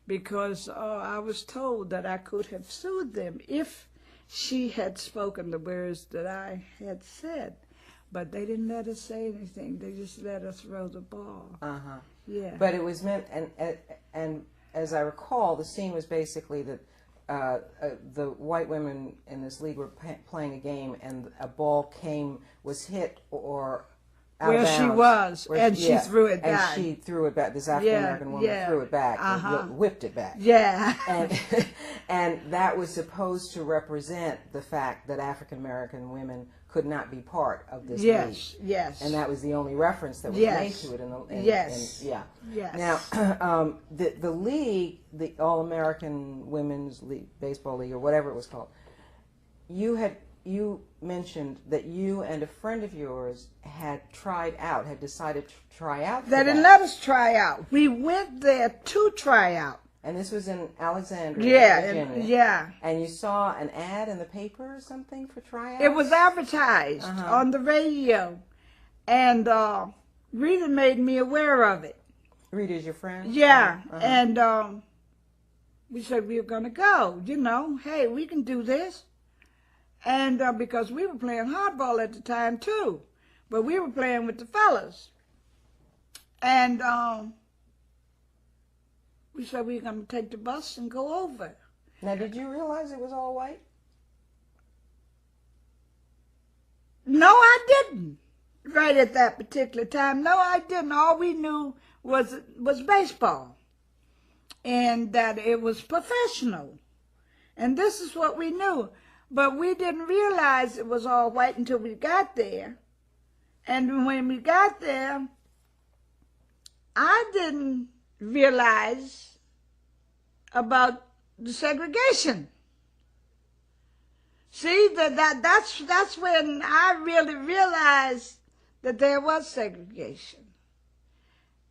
Speaker 10: because I was told that I could have sued them if she had spoken the words that I had said. But they didn't let us say anything. They just let us throw the ball. Yeah.
Speaker 8: But it was meant, and as I recall, the scene was basically that the white women in this league were playing a game, and a ball was hit or out
Speaker 10: where
Speaker 8: of
Speaker 10: she
Speaker 8: bounds,
Speaker 10: was,
Speaker 8: where
Speaker 10: and she threw it back.
Speaker 8: And she threw it back. This African American woman threw it back, whipped it back.
Speaker 10: Yeah.
Speaker 8: And that was supposed to represent the fact that African American women could not be part of this league.
Speaker 10: Yes.
Speaker 8: And that was the only reference that was made to it.
Speaker 10: Yes.
Speaker 8: Now, the league, the All-American Women's League, Baseball League, or whatever it was called, you mentioned that you and a friend of yours had decided to try out for
Speaker 10: They didn't let us try out. We went there to try out.
Speaker 8: And this was in Alexandria, Virginia.
Speaker 10: Yeah.
Speaker 8: And you saw an ad in the paper or something for tryouts?
Speaker 10: It was advertised on the radio. And Rita made me aware of it.
Speaker 8: Rita's your friend?
Speaker 10: Yeah. And we said we were going to go. Hey, we can do this. And because we were playing hardball at the time, too. But we were playing with the fellas. And we said we were going to take the bus and go over.
Speaker 8: Now, did you realize it was all white?
Speaker 10: No, I didn't. Right at that particular time. No, I didn't. All we knew was baseball. And that it was professional. And this is what we knew. But we didn't realize it was all white until we got there. And when we got there, I didn't realize about the segregation. See, that's when I really realized that there was segregation.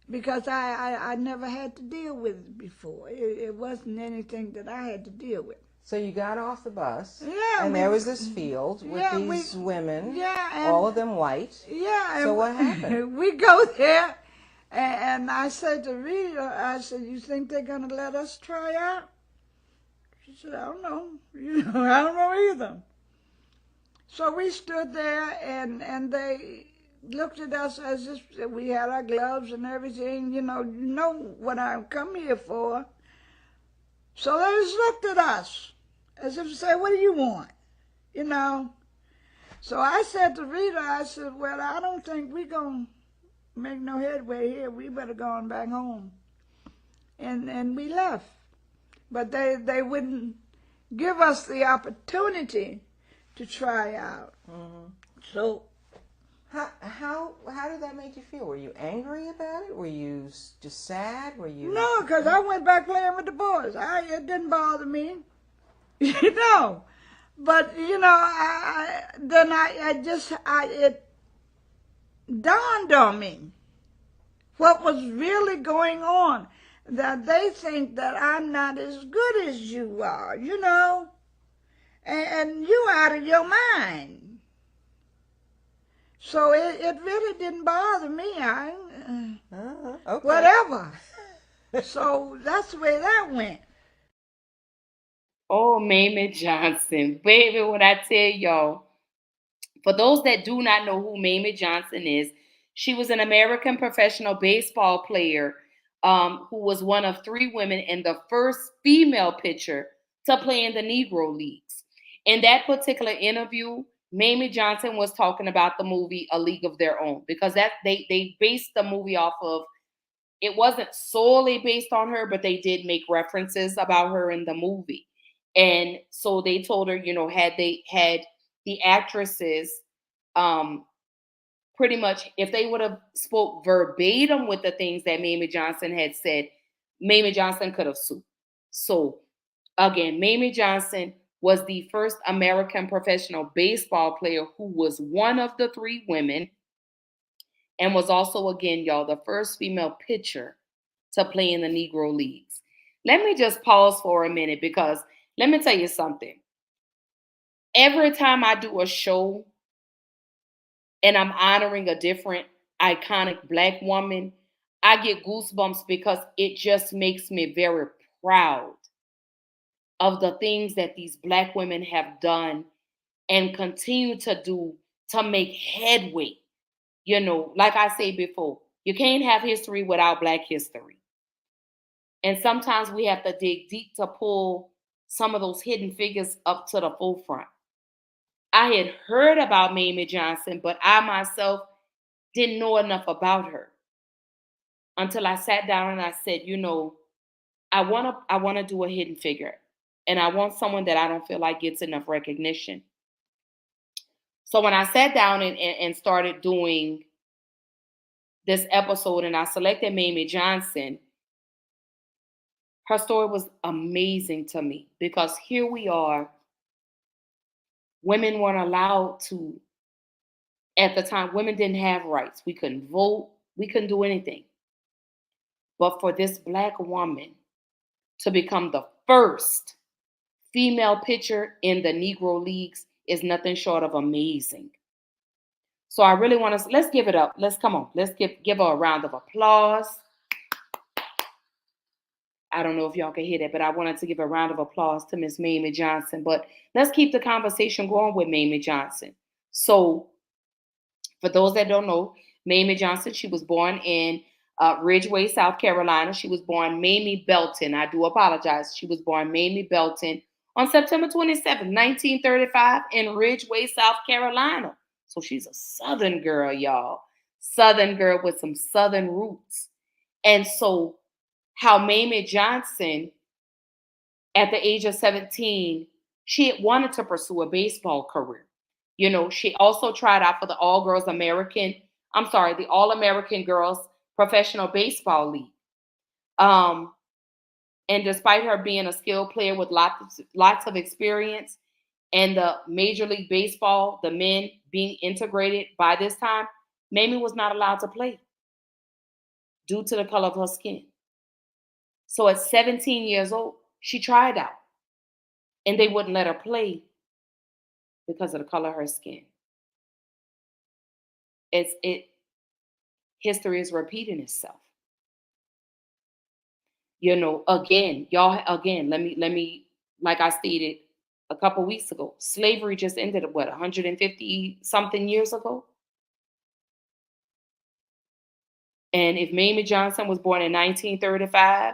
Speaker 10: Because I never had to deal with it before. It wasn't anything that I had to deal with.
Speaker 8: So you got off the bus, and there was this field with these women, all of them white.
Speaker 10: Yeah.
Speaker 8: So what happened?
Speaker 10: We go there, and I said to Rita, I said, you think they're going to let us try out? She said, I don't know. I don't know either. So we stood there, and they looked at us as if we had our gloves and everything. You know what I've come here for. So they just looked at us as if to say, what do you want? So I said to Rita, I said, well, I don't think we're going to make no headway here. We better go on back home. And we left. But they wouldn't give us the opportunity to try out.
Speaker 8: Mm-hmm.
Speaker 10: So
Speaker 8: how did that make you feel? Were you angry about it? Were you just sad? Were you?
Speaker 10: No, because I went back playing with the boys. It didn't bother me. But it dawned on me what was really going on, that they think that I'm not as good as you are, and you out of your mind. So it really didn't bother me.
Speaker 8: Okay.
Speaker 10: Whatever. So that's the way that went.
Speaker 1: Oh, Mamie Johnson. Baby, when I tell y'all, for those that do not know who Mamie Johnson is, she was an American professional baseball player who was one of 3 women and the first female pitcher to play in the Negro leagues. In that particular interview, Mamie Johnson was talking about the movie A League of Their Own, because they based the movie off of, it wasn't solely based on her, but they did make references about her in the movie. And so they told her, had the actresses pretty much, if they would have spoke verbatim with the things that Mamie Johnson had said, Mamie Johnson could have sued. So again, Mamie Johnson was the first American professional baseball player who was one of the 3 women, and was also, again, y'all, the first female pitcher to play in the Negro leagues. Let me just pause for a minute, because let me tell you something. Every time I do a show and I'm honoring a different iconic Black woman, I get goosebumps, because it just makes me very proud of the things that these Black women have done and continue to do to make headway. Like I said before, you can't have history without Black history. And sometimes we have to dig deep to pull some of those hidden figures up to the forefront. I had heard about Mamie Johnson, but I myself didn't know enough about her until I sat down and I said, I want to do a hidden figure, and I want someone that I don't feel like gets enough recognition. So when I sat down and started doing this episode and I selected Mamie Johnson, her story was amazing to me because here we are. Women weren't allowed to, at the time, women didn't have rights. We couldn't vote. We couldn't do anything. But for this Black woman to become the first female pitcher in the Negro leagues is nothing short of amazing. So I really want to, let's give it up. Let's give her a round of applause. I don't know if y'all can hear that, but I wanted to give a round of applause to Miss Mamie Johnson. But let's keep the conversation going with Mamie Johnson. So for those that don't know, Mamie Johnson, she was born in Ridgeway, South Carolina. She was born Mamie Belton. I do apologize. She was born Mamie Belton on September 27, 1935 in Ridgeway, South Carolina. So she's a Southern girl, y'all. Southern girl with some Southern roots. And so how Mamie Johnson, at the age of 17, she had wanted to pursue a baseball career. She also tried out for the All-American Girls Professional Baseball League. And despite her being a skilled player with lots of experience and the Major League Baseball, the men being integrated by this time, Mamie was not allowed to play due to the color of her skin. So at 17 years old, she tried out and they wouldn't let her play because of the color of her skin. History is repeating itself. Let me, like I stated a couple weeks ago, slavery just ended, 150 something years ago? And if Mamie Johnson was born in 1935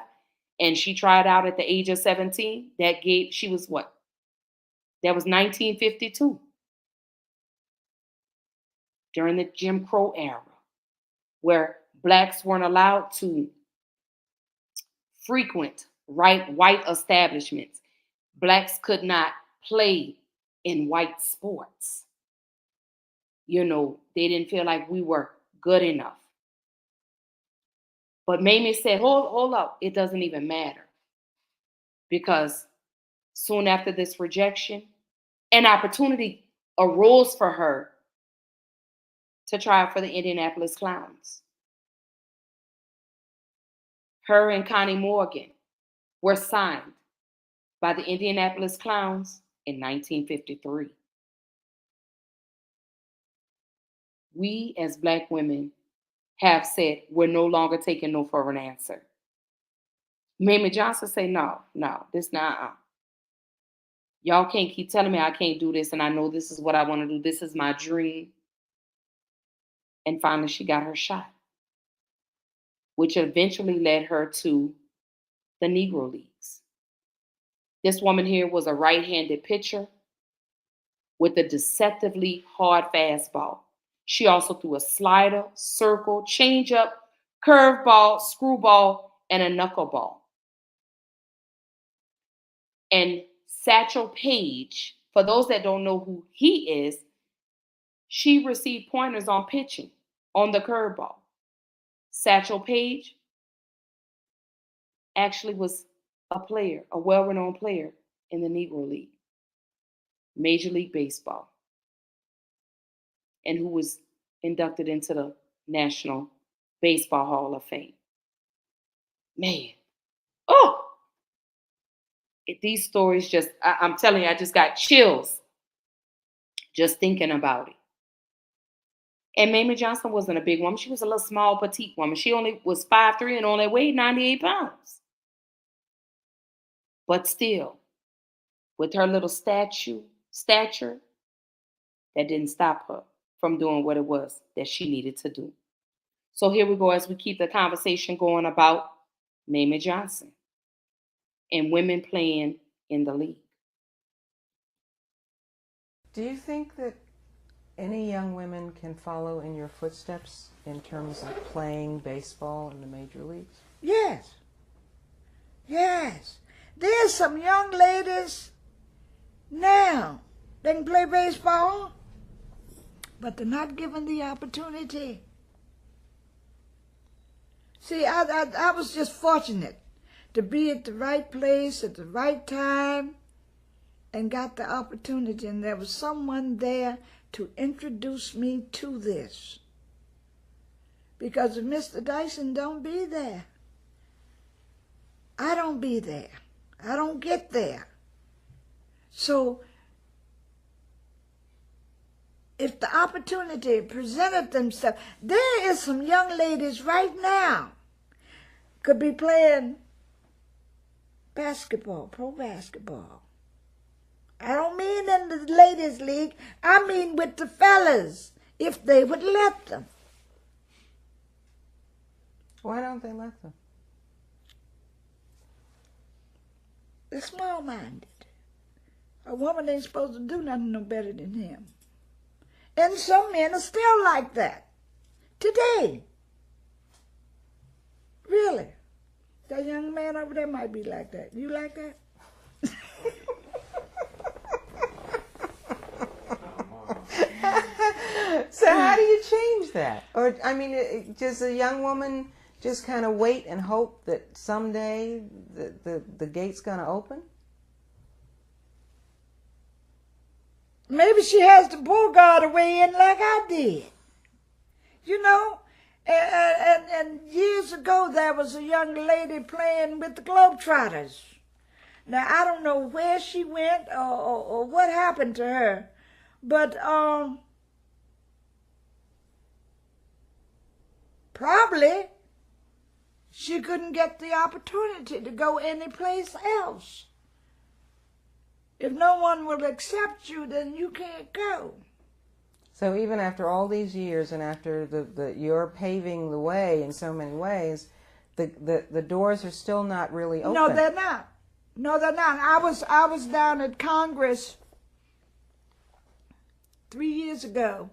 Speaker 1: and she tried out at the age of 17, she was what? That was 1952. During the Jim Crow era, where Blacks weren't allowed to frequent white establishments. Blacks could not play in white sports. They didn't feel like we were good enough. But Mamie said, hold up, it doesn't even matter. Because soon after this rejection, an opportunity arose for her to try out for the Indianapolis Clowns. Her and Connie Morgan were signed by the Indianapolis Clowns in 1953. We as Black women have said we're no longer taking no for an answer. Mamie Johnson say, no, this not. Y'all can't keep telling me I can't do this, and I know this is what I want to do. This is my dream. And finally, she got her shot, which eventually led her to the Negro Leagues. This woman here was a right-handed pitcher with a deceptively hard fastball. She also threw a slider, circle, changeup, curveball, screwball, and a knuckleball. And Satchel Paige, for those that don't know who he is, she received pointers on pitching on the curveball. Satchel Paige actually was a player, a well-renowned player in the Negro League, Major League Baseball, and who was inducted into the National Baseball Hall of Fame. Man, these stories just, I'm telling you, I just got chills just thinking about it. And Mamie Johnson wasn't a big woman. She was a little small, petite woman. She only was 5'3" and only weighed 98 pounds. But still, with her little stature, that didn't stop her from doing what it was that she needed to do. So here we go as we keep the conversation going about Mamie Johnson and women playing in the league.
Speaker 11: Do you think that any young women can follow in your footsteps in terms of playing baseball in the major leagues?
Speaker 10: Yes. Yes. There's some young ladies now that can play baseball, but they're not given the opportunity. See, I was just fortunate to be at the right place at the right time and got the opportunity, and there was someone there to introduce me to this. Because if Mr. Dyson don't be there, I don't be there. I don't get there. So if the opportunity presented themselves, there is some young ladies right now could be playing basketball, pro basketball. I don't mean in the ladies' league. I mean with the fellas, if they would let them.
Speaker 11: Why don't they let them?
Speaker 10: They're small-minded. A woman ain't supposed to do nothing no better than him. And some men are still like that today. Really. That young man over there might be like that. You like that?
Speaker 11: So how do you change that? Or, I mean, does a young woman just kind of wait and hope that someday the gate's going to open?
Speaker 10: Maybe she has to bogart her way in like I did. You know? And years ago, there was a young lady playing with the Globetrotters. Now, I don't know where she went or what happened to her, but probably she couldn't get the opportunity to go anyplace else. If no one will accept you, then you can't go.
Speaker 11: So even after all these years and after you're paving the way in so many ways, the doors are still not really open.
Speaker 10: No, they're not. No, they're not. I was down at Congress 3 years ago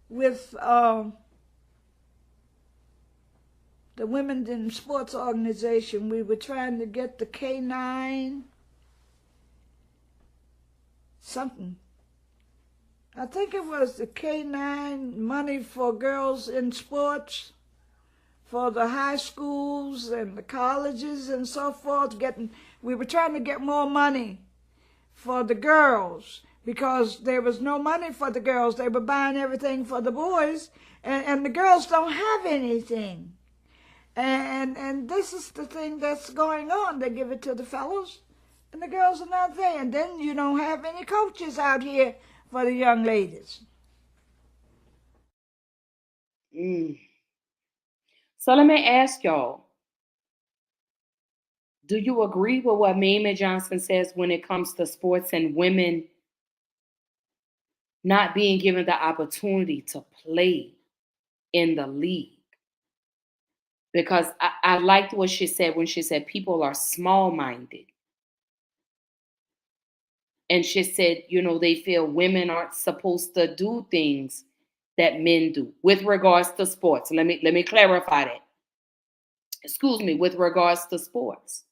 Speaker 10: with the Women in Sports Organization. We were trying to get the K9 something. I think it was the K9 money for girls in sports, for the high schools and the colleges and so forth. We were trying to get more money for the girls because there was no money for the girls. They were buying everything for the boys, and the girls don't have anything. And this is the thing that's going on. They give it to the fellows, and the girls are not there. And then you don't have any coaches out here for the young ladies.
Speaker 1: So let me ask y'all, do you agree with what Mamie Johnson says when it comes to sports and women not being given the opportunity to play in the league? Because I liked what she said when she said people are small-minded. And she said, you know, they feel women aren't supposed to do things that men do with regards to sports. Let me clarify that. Excuse me, with regards to sports.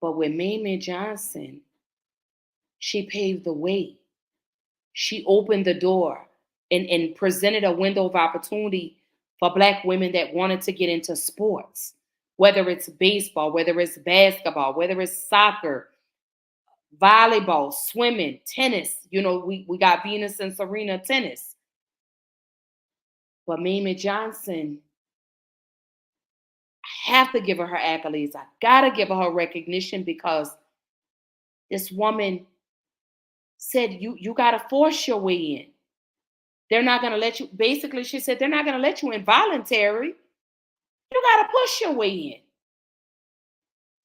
Speaker 1: But with Mamie Johnson, she paved the way. She opened the door and presented a window of opportunity for Black women that wanted to get into sports, whether it's baseball, whether it's basketball, whether it's soccer, volleyball, swimming, tennis. You know, we got Venus and Serena tennis. But Mamie Johnson, I have to give her accolades. I got to give her recognition because this woman said, you got to force your way in. They're not going to let you, basically she said, they're not going to let you in voluntary. You got to push your way in.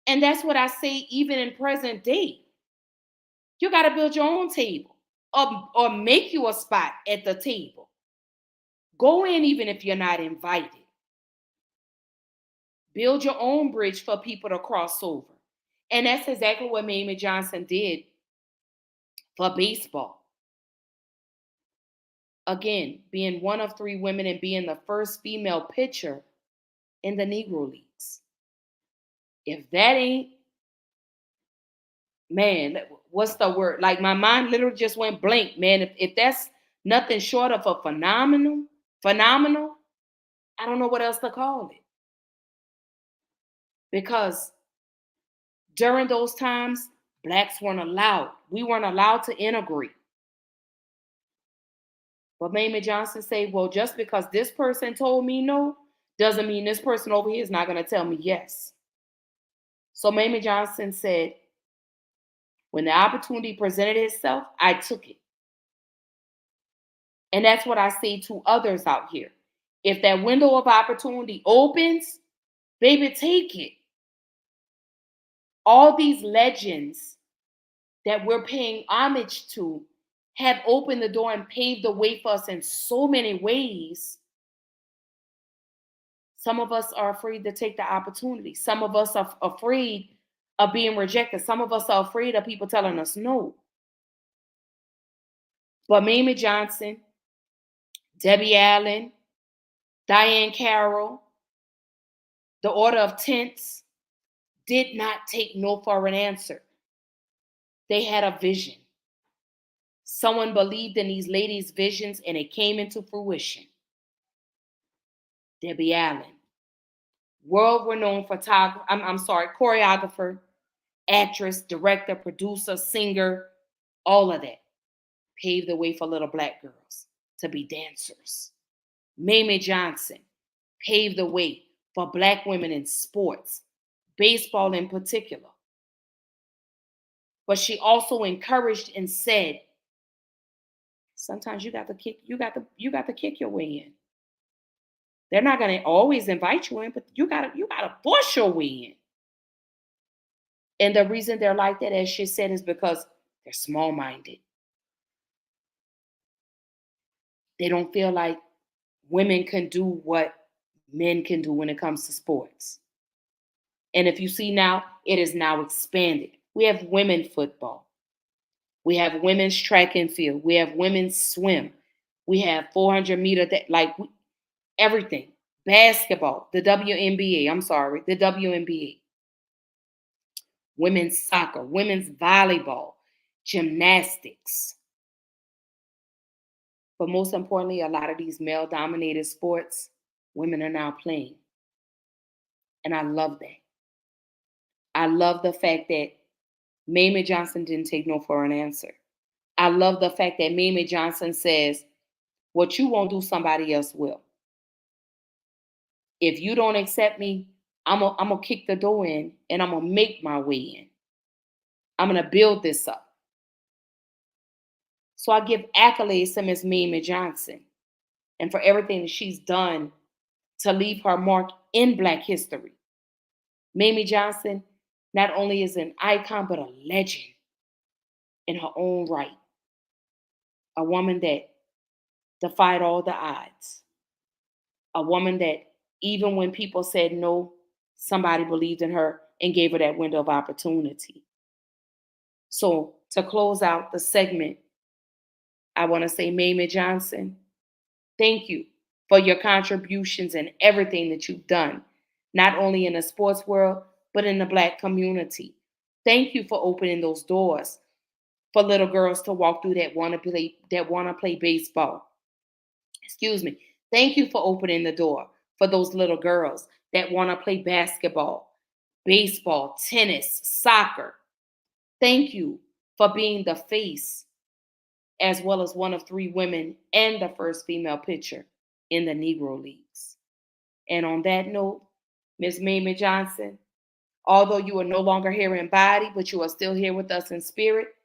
Speaker 1: And that's what I say even in present day. You got to build your own table or make you a spot at the table. Go in even if you're not invited. Build your own bridge for people to cross over. And that's exactly what Mamie Johnson did for baseball. Again, being one of 3 women and being the first female pitcher in the Negro Leagues. If that ain't, man, what's the word? Like my mind literally just went blank, man. If that's nothing short of a phenomenal, I don't know what else to call it. Because during those times, blacks weren't allowed. We weren't allowed to integrate. But Mamie Johnson said, well, just because this person told me no, doesn't mean this person over here is not going to tell me yes. So Mamie Johnson said, when the opportunity presented itself, I took it. And that's what I say to others out here. If that window of opportunity opens, baby, take it. All these legends that we're paying homage to have opened the door and paved the way for us in so many ways. Some of us are afraid to take the opportunity. Some of us are afraid of being rejected. Some of us are afraid of people telling us no. But Mamie Johnson, Debbie Allen, Diane Carroll, the Order of Tents did not take no for an answer. They had a vision. Someone believed in these ladies' visions and it came into fruition. Debbie Allen, world-renowned choreographer, actress, director, producer, singer, all of that, paved the way for little black girls to be dancers. Mamie Johnson paved the way for black women in sports, baseball in particular. But she also encouraged and said, sometimes you got to kick your way in. They're not going to always invite you in, but you got to force your way in. And the reason they're like that, as she said, is because they're small-minded. They don't feel like women can do what men can do when it comes to sports. And if you see now, it is now expanded. We have women football. We have women's track and field. We have women's swim. We have 400 meter, everything. Basketball, the WNBA. Women's soccer, women's volleyball, gymnastics. But most importantly, a lot of these male-dominated sports, women are now playing. And I love that. I love the fact that Mamie Johnson didn't take no for an answer. I love the fact that Mamie Johnson says, what you won't do, somebody else will. If you don't accept me, I'm gonna kick the door in and I'm gonna make my way in. I'm gonna build this up. So I give accolades to Miss Mamie Johnson and for everything that she's done to leave her mark in Black history. Mamie Johnson not only is an icon, but a legend in her own right. A woman that defied all the odds. A woman that even when people said no, somebody believed in her and gave her that window of opportunity. So to close out the segment, I want to say, Mamie Johnson, thank you for your contributions and everything that you've done, not only in the sports world, but in the Black community. Thank you for opening those doors for little girls to walk through that want to play baseball. Excuse me. Thank you for opening the door for those little girls that want to play basketball, baseball, tennis, soccer. Thank you for being the face, as well as one of 3 women and the first female pitcher in the Negro Leagues. And on that note, Miss Mamie Johnson, although you are no longer here in body, but you are still here with us in spirit,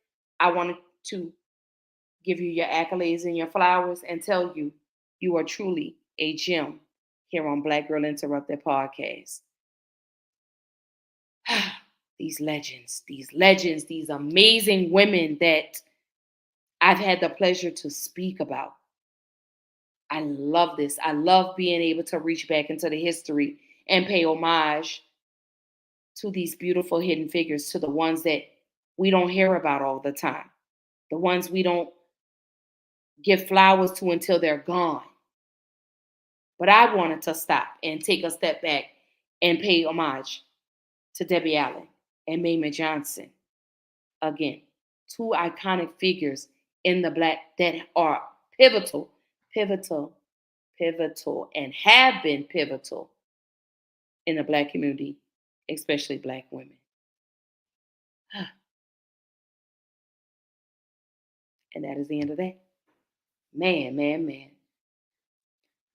Speaker 1: I wanted to give you your accolades and your flowers and tell you you are truly a gem here on Black Girl Interrupted podcast. These legends, these amazing women that I've had the pleasure to speak about. I love this. I love being able to reach back into the history and pay homage to these beautiful hidden figures, to the ones that we don't hear about all the time, the ones we don't give flowers to until they're gone. But I wanted to stop and take a step back and pay homage to Debbie Allen and Mamie Johnson. Again, two iconic figures in the Black that are pivotal, and have been pivotal in the Black community, especially Black women. And that is the end of that. Man.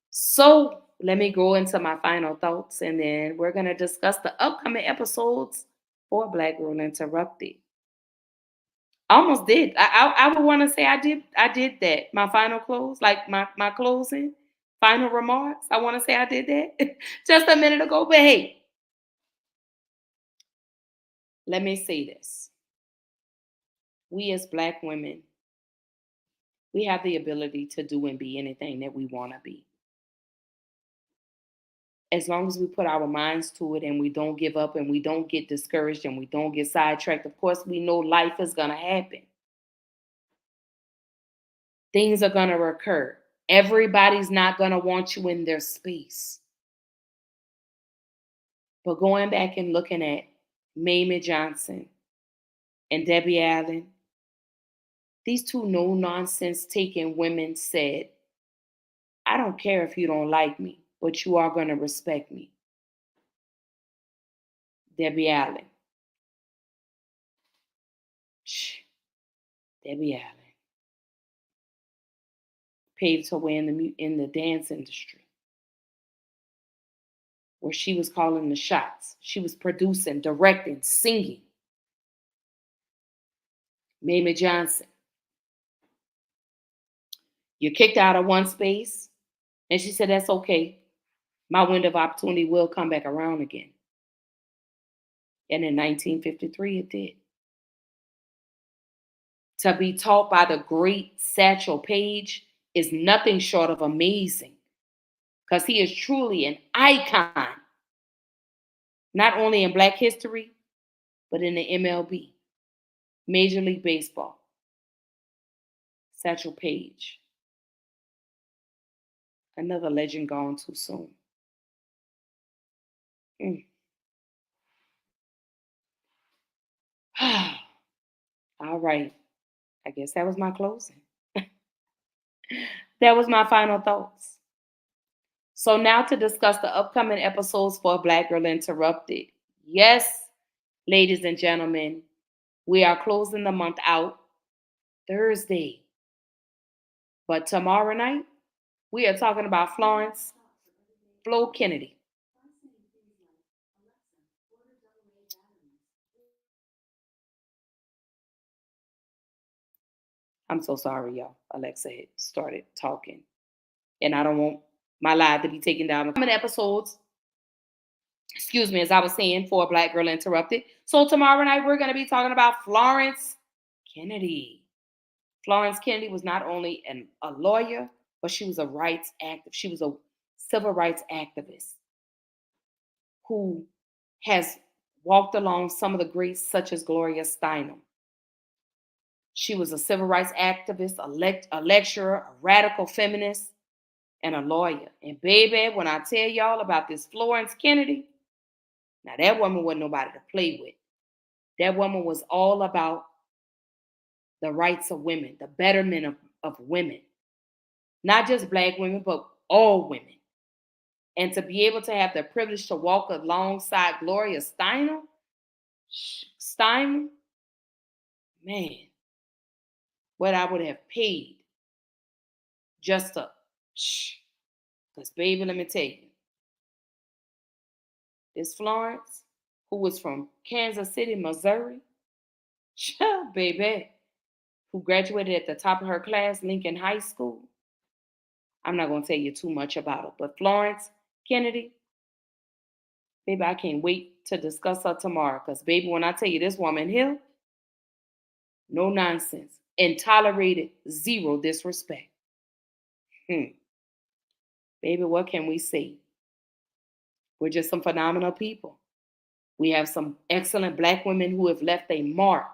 Speaker 1: So let me go into my final thoughts, and then we're going to discuss the upcoming episodes for Black Girl Interrupted. I almost did. I would want to say I did that. My final close, like my closing, final remarks. I want to say I did that just a minute ago. But hey, let me say this. We as Black women, we have the ability to do and be anything that we want to be. As long as we put our minds to it and we don't give up and we don't get discouraged and we don't get sidetracked, of course, we know life is going to happen. Things are going to recur. Everybody's not going to want you in their space. But going back and looking at Mamie Johnson and Debbie Allen, these two no-nonsense taking women said, I don't care if you don't like me, but you are going to respect me. Debbie Allen. Debbie Allen paved her way in the dance industry, where she was calling the shots. She was producing, directing, singing. Mamie Johnson. You're kicked out of one space, and she said, that's okay. My window of opportunity will come back around again. And in 1953, it did. To be taught by the great Satchel Paige is nothing short of amazing, because he is truly an icon, not only in Black history, but in the MLB, Major League Baseball. Satchel Paige. Another legend gone too soon. All right. I guess that was my closing. That was my final thoughts. So now to discuss the upcoming episodes for Black Girl Interrupted. Yes, ladies and gentlemen, we are closing the month out Thursday. But tomorrow night, we are talking about Florence Flo Kennedy. I'm so sorry, y'all. Alexa had started talking. And I don't want my live to be taken down. Coming episodes, excuse me, as I was saying, for Black Girl Interrupted. So tomorrow night, we're going to be talking about Florence Kennedy. Florence Kennedy was not only a lawyer, but she was a rights activist. She was a civil rights activist who has walked along some of the greats, such as Gloria Steinem. She was a civil rights activist, a lecturer, a radical feminist, and a lawyer. And baby, when I tell y'all about this Florence Kennedy, now that woman wasn't nobody to play with. That woman was all about the rights of women, the betterment of women. Not just Black women, but all women. And to be able to have the privilege to walk alongside Gloria Steinem, man, what I would have paid just to, because baby, let me tell you, this Florence, who was from Kansas City, Missouri, baby, who graduated at the top of her class, Lincoln High School. I'm not going to tell you too much about her, but Florence Kennedy, baby, I can't wait to discuss her tomorrow, because baby, when I tell you this woman here, no nonsense, and tolerated zero disrespect. Baby, what can we say? We're just some phenomenal people. We have some excellent Black women who have left a mark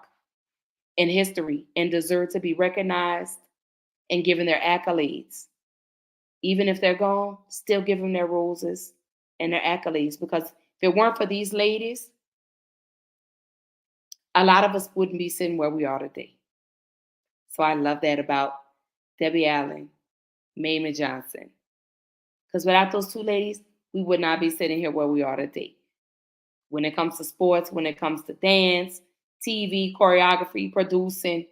Speaker 1: in history and deserve to be recognized and given their accolades. Even if they're gone, still give them their roses and their accolades, because if it weren't for these ladies, a lot of us wouldn't be sitting where we are today. So I love that about Debbie Allen, Mamie Johnson. Because without those two ladies, we would not be sitting here where we are today. When it comes to sports, when it comes to dance, TV, choreography, producing,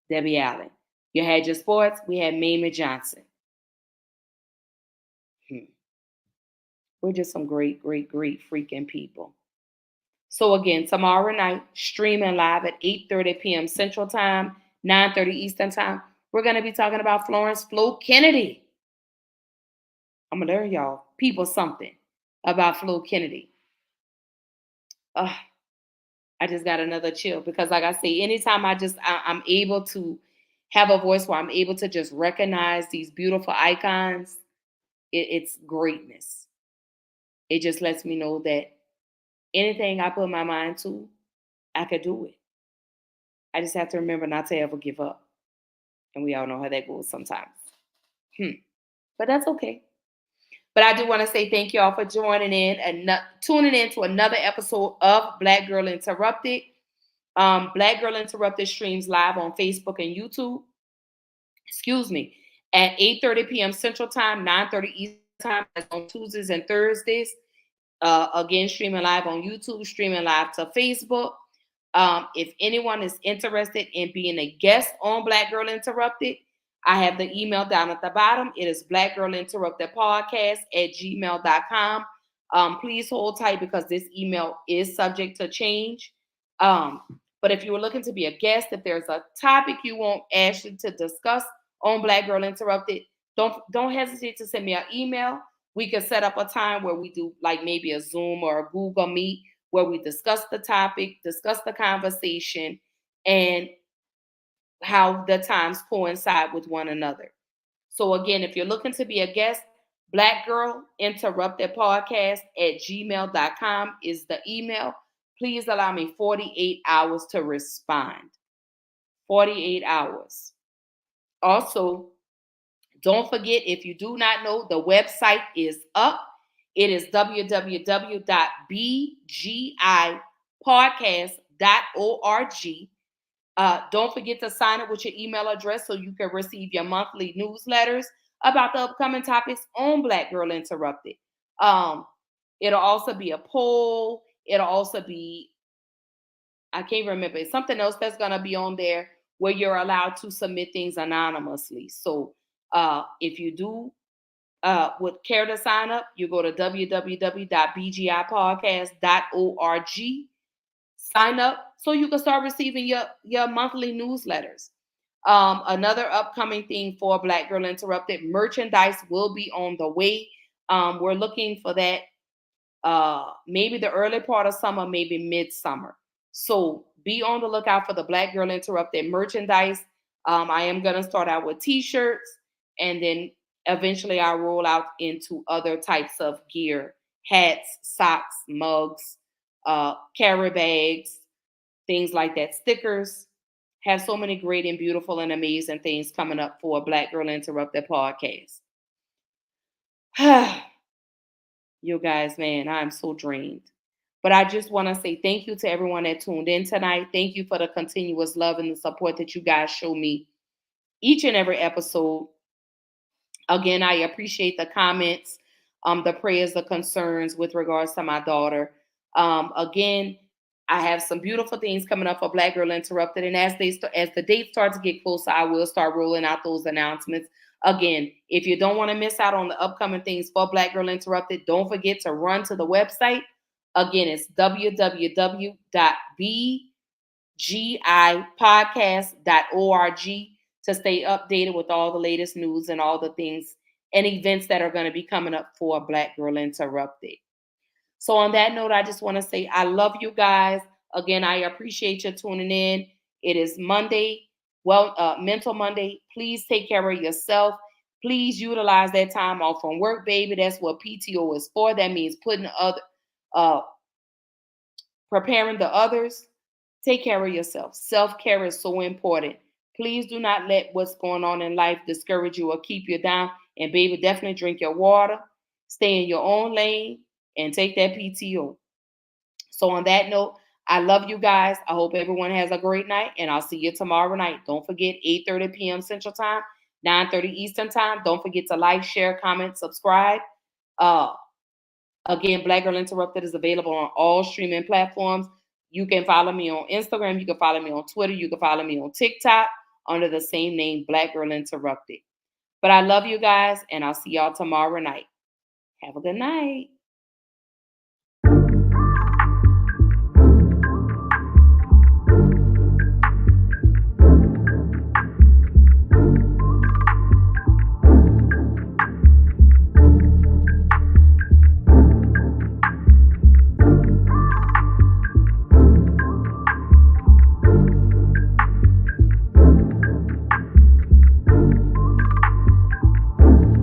Speaker 1: Debbie Allen. You had your sports, we had Mamie Johnson. We're just some great, great, great freaking people. So again, tomorrow night, streaming live at 8:30 p.m. Central Time, 9:30 Eastern Time, we're going to be talking about Florence Flo Kennedy. I'm going to learn y'all people something about Flo Kennedy. I just got another chill because, like I say, anytime I'm able to have a voice where I'm able to just recognize these beautiful icons, it's greatness. It just lets me know that anything I put my mind to, I could do it. I just have to remember not to ever give up. And we all know how that goes sometimes. But that's okay. But I do want to say thank you all for joining in and tuning in to another episode of Black Girl Interrupted. Black Girl Interrupted streams live on Facebook and YouTube. At 8:30 p.m. Central Time, 9:30 Eastern Time. That's on Tuesdays and Thursdays. Again, streaming live on YouTube, streaming live to Facebook. If anyone is interested in being a guest on Black Girl Interrupted, I have the email down at the bottom. It is blackgirlinterruptedpodcast@gmail.com. Please hold tight because this email is subject to change. But if you were looking to be a guest, if there's a topic you want Ashley to discuss on Black Girl Interrupted, don't hesitate to send me an email. We can set up a time where we do like maybe a Zoom or a Google Meet where we discuss the topic, discuss the conversation, and how the times coincide with one another. So again, if you're looking to be a guest, Black Girl Interrupted Podcast@gmail.com is the email. Please allow me 48 hours to respond. 48 hours. Also, don't forget, if you do not know, the website is up. It is www.bgipodcast.org. Don't forget to sign up with your email address so you can receive your monthly newsletters about the upcoming topics on Black Girl Interrupted. It'll also be a poll. It'll also be, I can't remember, it's something else that's going to be on there where you're allowed to submit things anonymously. So if you do would care to sign up, you go to www.bgipodcast.org. Sign up so you can start receiving your monthly newsletters. Another upcoming thing for Black Girl Interrupted, merchandise will be on the way. We're looking for that maybe the early part of summer, maybe midsummer. So be on the lookout for the Black Girl Interrupted merchandise. I am going to start out with t-shirts, and then eventually I'll roll out into other types of gear: hats, socks, mugs, carry bags, things like that, stickers. Have so many great and beautiful and amazing things coming up for Black Girl Interrupted podcast. You guys, man, I'm so drained. But I just want to say thank you to everyone that tuned in tonight. Thank you for the continuous love and the support that you guys show me each and every episode. Again, I appreciate the comments, the prayers, the concerns with regards to my daughter. Again, I have some beautiful things coming up for Black Girl Interrupted. And as the dates start to get closer, I will start rolling out those announcements. Again, if you don't want to miss out on the upcoming things for Black Girl Interrupted, don't forget to run to the website. Again, it's www.bgipodcast.org to stay updated with all the latest news and all the things and events that are going to be coming up for Black Girl Interrupted. So on that note, I just want to say I love you guys. Again, I appreciate you tuning in. It is Monday, Mental Monday. Please take care of yourself. Please utilize that time off from work, baby. That's what PTO is for. That means preparing the others, take care of yourself. Self-care is so important. Please do not let what's going on in life discourage you or keep you down. And baby, definitely drink your water, stay in your own lane, and take that PTO. So on that note, I love you guys. I hope everyone has a great night, and I'll see you tomorrow night. Don't forget, 8:30 p.m. Central Time, 9:30 Eastern Time. Don't forget to like, share, comment, subscribe. Again, Black Girl Interrupted is available on all streaming platforms. You can follow me on Instagram. You can follow me on Twitter. You can follow me on TikTok under the same name, Black Girl Interrupted. But I love you guys, and I'll see y'all tomorrow night. Have a good night.